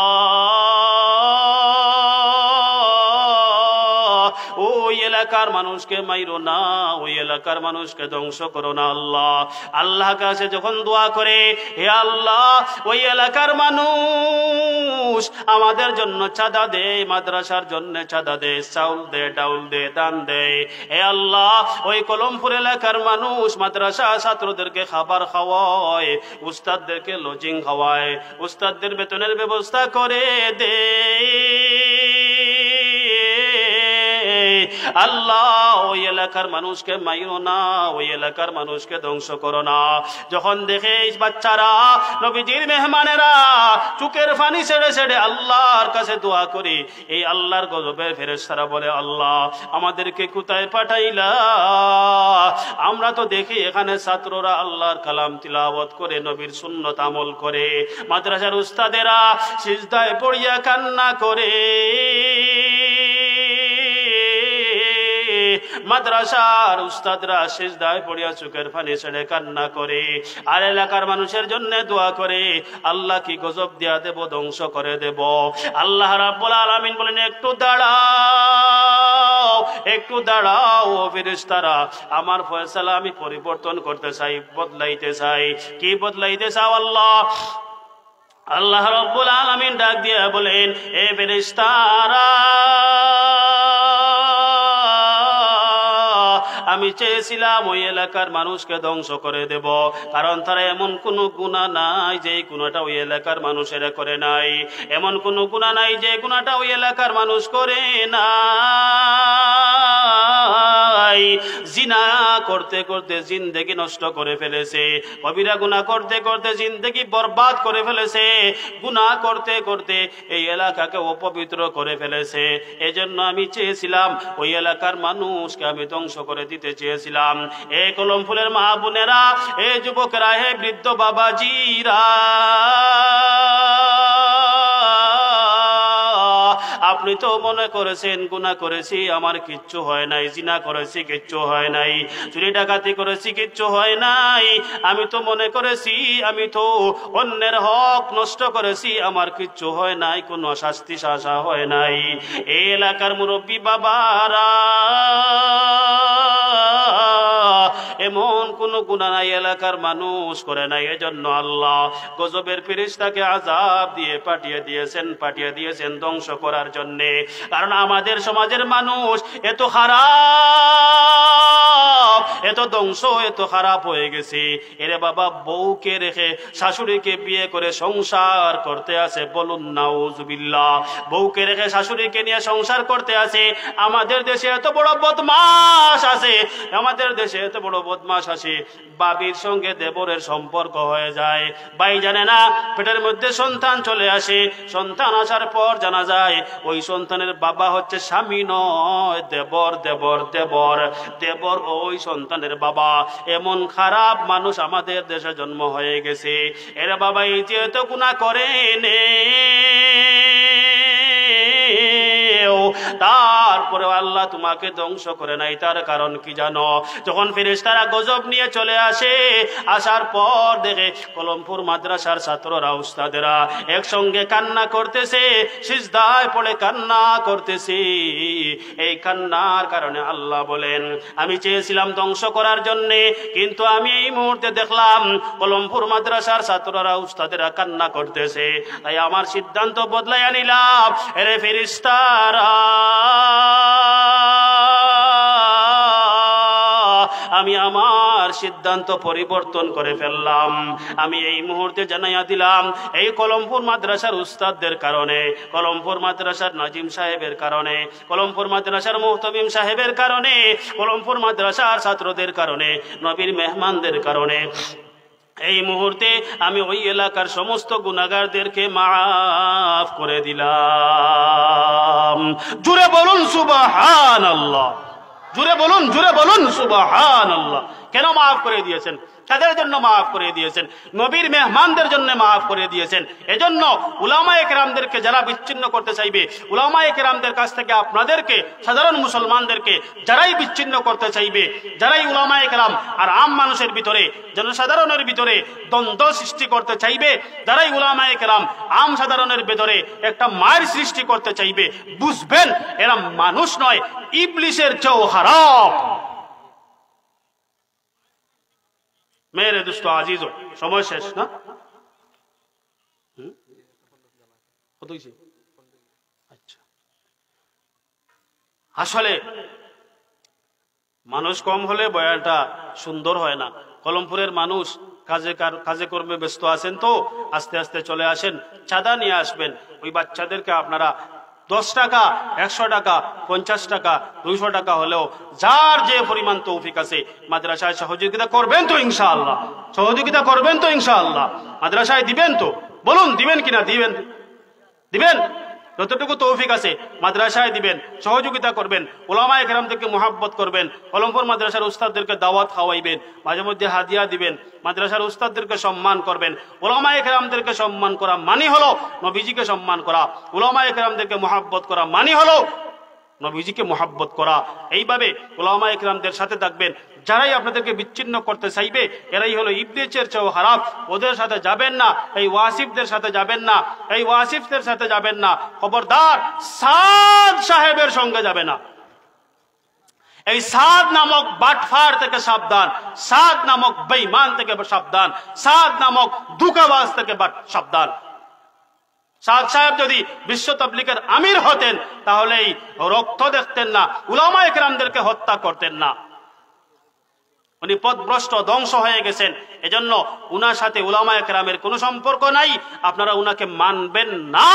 ওই এলাকার মানুষকে মাইরো না, ওই এলাকার মানুষকে ধ্বংস করো না আল্লাহ। আল্লাহর কাছে যখন দোয়া করে, হে আল্লাহ ওই এলাকার মানুষ আমাদের জন্য চাঁদা দে, মাদ্রাসার জন্য চাঁদা দে, চাউল দে, ডাউল দে, দান দে, হে আল্লাহ ওই কলমপুর এলাকার মানুষ মাদ্রাসা ছাত্রদেরকে খাবার খাওয়ায়, উস্তাদদেরকে লজিং খাওয়ায়, উস্তাদদের বেতনের ব্যবস্থা করে দে আল্লাহ। ওই এলাকার মানুষকে মাইরো না, ওই এলাকার মানুষকে ধ্বংস করো না। যখন দেখে বাচ্চারা, নবীজির মেহমানেরা চুকের পানি ছেড়ে ছেড়ে আল্লাহর কাছে দোয়া করে, এই আল্লাহর গজবের ফেরেশতারা বলে, আল্লাহ আমাদেরকে কোথায় পাঠাইলা? আমরা তো দেখি এখানে ছাত্ররা আল্লাহর কালাম তিলাওয়াত করে, নবীর সুন্নত আমল করে, মাদ্রাসার উস্তাদেরা সিজদায় পড়িয়া কান্না করে, মাদ্রাসার উস্তাদরা সিজদায় পড়িয়া চোখের পানি ছেড়ে কান্না করে, আর এলাকার মানুষের জন্য দোয়া করে, আল্লাহ কি গজব দিয়া দেব, ধ্বংস করে দেব। আল্লাহ রাব্বুল আলামিন বলেন, একটু দাঁড়াও, একটু দাঁড়াও ও ফেরেশতারা, আমার ফয়সালা আমি পরিবর্তন করতে চাই, বদলাইতে চাই। কি বদলাইতে চাও আল্লাহ? আল্লাহ রাব্বুল আলামিন ডাক দিয়া বলেন, এ ফেরেশতারা, আমি চেয়েছিলাম ওই এলাকার মানুষকে ধ্বংস করে দেব, কারণ তারা এমন কোন গুনাহ নাই যে গুনাহটা ওই এলাকার মানুষেরা করে নাই, এমন কোন গুনাহ নাই যে গুনাহটা ওই এলাকার মানুষ করে নাই। জিনা করতে করতে জিন্দেগি নষ্ট করে ফেলেছে, কবিরা গুনাহ করতে করতে জিন্দেগি বরবাদ করে ফেলেছে, গুনাহ করতে করতে এই এলাকাকে অপবিত্র করে ফেলেছে। এজন্য আমি চেয়েছিলাম ওই এলাকার মানুষকে আমি ধ্বংস করে দিতে চেয়েছিলাম। এই কলমফুলের মা বোনেরা, এই যুবকেরা, হে বৃদ্ধ বাবাজিরা, আপনি তো মনে করেছেন গুনাহ করেছি আমার কিচ্ছু হয় নাই, জিনা করেছি কিচ্ছু হয় নাই, চুরি ডাকাতি করেছি কিচ্ছু হয় নাই, আমি তো মনে করেছি আমি তো অন্যের হক নষ্ট করেছি, আমার কিচ্ছু হয় নাই, কোনো শাস্তি সাজা হয় নাই। এই এলাকার মুরব্বী বাবারা, এমন কোন গুনাহ নাই এলাকার মানুষ করে নাই, এজন্য আল্লাহ গজবের ফেরেশতাকে আযাব দিয়ে পাঠিয়ে দিয়েছেন ধ্বংস করার জন্যে। কারণ আমাদের সমাজের মানুষ এত খারাপ, এত ধ্বংস, এত খারাপ হয়ে গেছে। এরে বাবা, বউকে রেখে শাশুড়িকে বিয়ে করে সংসার করতে আছে, বলুন নাউজুবিল্লাহ। বউকে রেখে শাশুড়িকে নিয়ে সংসার করতে আছে। আমাদের দেশে এত বড় বদমাশ আছে, আমাদের দেশে এত বড় বদমাশ আছে, বাবির সঙ্গে দেবরের সম্পর্ক হয়ে যায়। ভাই জানে না, পেটের মধ্যে সন্তান চলে আসে, সন্তান আসার পর জানা যায় ওই সন্তানের বাবা হচ্ছে স্বামী নয়, দেবর দেবর দেবর দেবর ওই সন্তানের বাবা। এমন খারাপ মানুষ আমাদের দেশে জন্ম হয়ে গেছে। এরা বাবা এই যে এত গুনাহ করেন, তারপরে আল্লাহ তোমাকে ধ্বংস করে নাই। তার কারণ কি জানো? যখন ফেরেশতারা গজব নিয়ে চলে আসে, আসার পর দেখে কলমপুর মাদ্রাসার ছাত্ররা, উস্তাদেরা একসঙ্গে কান্না করতেছে, সিজদায় পড়ে কান্না করতেছে। এই কান্নার কারণে আল্লাহ বলেন, আমি চেয়েছিলাম ধ্বংস করার জন্যে, কিন্তু আমি এই মুহূর্তে দেখলাম কলমপুর মাদ্রাসার ছাত্ররা, উস্তাদেরা কান্না করতেছে, তাই আমার সিদ্ধান্ত বদলাইয়া নিলাম। এরে ফেরেশতারা, আমি আমার সিদ্ধান্ত পরিবর্তন করে ফেললাম। আমি এই মুহূর্তে জানাইয়া দিলাম, এই কলমপুর মাদ্রাসার উস্তাদদের কারণে, কলমপুর মাদ্রাসার নাজিম সাহেবের কারণে, কলমপুর মাদ্রাসার মুহতামিম সাহেবের কারণে, কলমপুর মাদ্রাসার ছাত্রদের কারণে, নবীর মেহমানদের কারণে এই মুহূর্তে আমি ওই এলাকার সমস্ত গুনাহগারদেরকে মাফ করে দিলাম। জুড়ে বলুন সুবহানাল্লাহ, জুড়ে বলুন সুবহানাল্লাহ। কেন মাফ করে দিয়েছেন? কাদের জন্য মাফ করে দিয়েছেন? নবীর মেহমানদের জন্য মাফ করে দিয়েছেন। এজন্য উলামায়ে কেরামদেরকে যারা বিচ্ছিন্ন করতে চাইবে, উলামায়ে কেরামদের কাছ থেকে আপনাদেরকে, সাধারণ মুসলমানদেরকে যারাই বিচ্ছিন্ন করতে চাইবে, যারাই উলামায়ে কেরাম আর আম মানুষের ভিতরে, জনসাধারণের ভিতরে দ্বন্দ্ব সৃষ্টি করতে চাইবে, যারাই উলামায়ে কেরাম আম সাধারণের ভিতরে একটা মায়ের সৃষ্টি করতে চাইবে, বুঝবেন এরা মানুষ নয়, ইবলিসের চেয়েও খারাপ। মেরে দুষ্ট আজিজ, সময় শেষ না? আচ্ছা, আসলে মানুষ কম হলে বয়ানটা সুন্দর হয় না। কলমপুরের মানুষ কাজে কর্মে ব্যস্ত আছেন, তো আস্তে আস্তে চলে আসেন, চাঁদা নিয়ে আসবেন। ওই বাচ্চাদেরকে আপনারা 10 টাকা, 100 টাকা, 50 টাকা, 200 টাকা হলেও যার যে পরিমাণ তৌফিক আছে মাদ্রাসায় সহযোগিতা করবেন তো ইনশাআল্লাহ, সহযোগিতা করবেন তো ইনশাআল্লাহ, মাদ্রাসায় দিবেন তো? বলুন দিবেন কিনা? দিবেন যতটুকু তৌফিক আছে মাদ্রাসায় দিবেন, সহযোগিতা করবেন, উলামায়ে কেরামদেরকে মুহাব্বত করবেন, কলমপুর মাদ্রাসার উস্তাদদেরকে দাওয়াত খাওয়াইবেন, মাঝে মধ্যে হাদিয়া দিবেন, মাদ্রাসার উস্তাদদেরকে সম্মান করবেন। উলামায়ে কেরামদেরকে সম্মান করা মানে হলো নবীজিকে সম্মান করা, উলামায়ে কেরামদেরকে মুহাব্বত করা মানে হলো নবীজিকে মুহাব্বত করা। এইভাবে উলামায়ে কেরামদের সাথে থাকবেন। যারাই আপনাদেরকে বিচ্ছিন্ন করতে চাইবে এরাই হলো ইবলিসের চেয়েও খারাপ। ওদের সাথে যাবেন না, এই ওয়াসিফদের সাথে যাবেন না, এই ওয়াসিফদের সাথে যাবেন না। খবরদার সাদ সাহেবের সঙ্গে যাবে না। এই সাদ নামক বাটফার থেকে সাবধান, সাদ নামক বেঈমান থেকে সাবধান, সাদ নামক ধোঁকাবাজ থেকে সাবধান। সাদ সাহেব যদি বিশ্ব তাবলীগের আমির হতেন তাহলে এই রক্ত দেখতেন না, উলামায়ে কেরামদেরকে হত্যা করতেন না। উনি পথভ্রষ্ট, ধ্বংস হয়ে গেছেন। এজন্য উনার সাথে উলামায়ে কেরামের কোনো সম্পর্ক নাই। আপনারা উনাকে মানবেন না,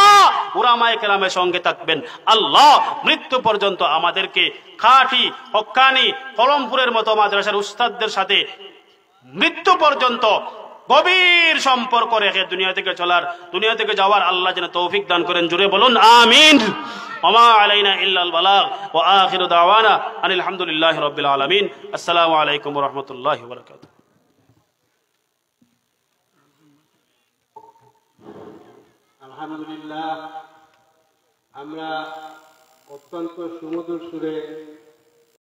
উলামায়ে কেরামের সঙ্গে থাকবেন। আল্লাহ মৃত্যু পর্যন্ত আমাদেরকে খাঁটি হক্কানি কলমপুরের মতো মাদ্রাসার উস্তাদদের সাথে মৃত্যু পর্যন্ত গভীর সম্পর্ক রেখে দুনিয়া থেকে যাওয়ার আল্লাহ যেন তৌফিক দান করেন। জুড়ে বলুন আমিন। ওমা আলাইনা ইল্লাল বালাগ ওয়া আখিরু দাওয়ানা আনিল হামদুলিল্লাহি রাব্বিল আলামিন। আসসালামু আলাইকুম ওয়া রাহমাতুল্লাহি ওয়া বারাকাতুহু। আলহামদুলিল্লাহ, আমরা অত্যন্ত সুমধুর সুরে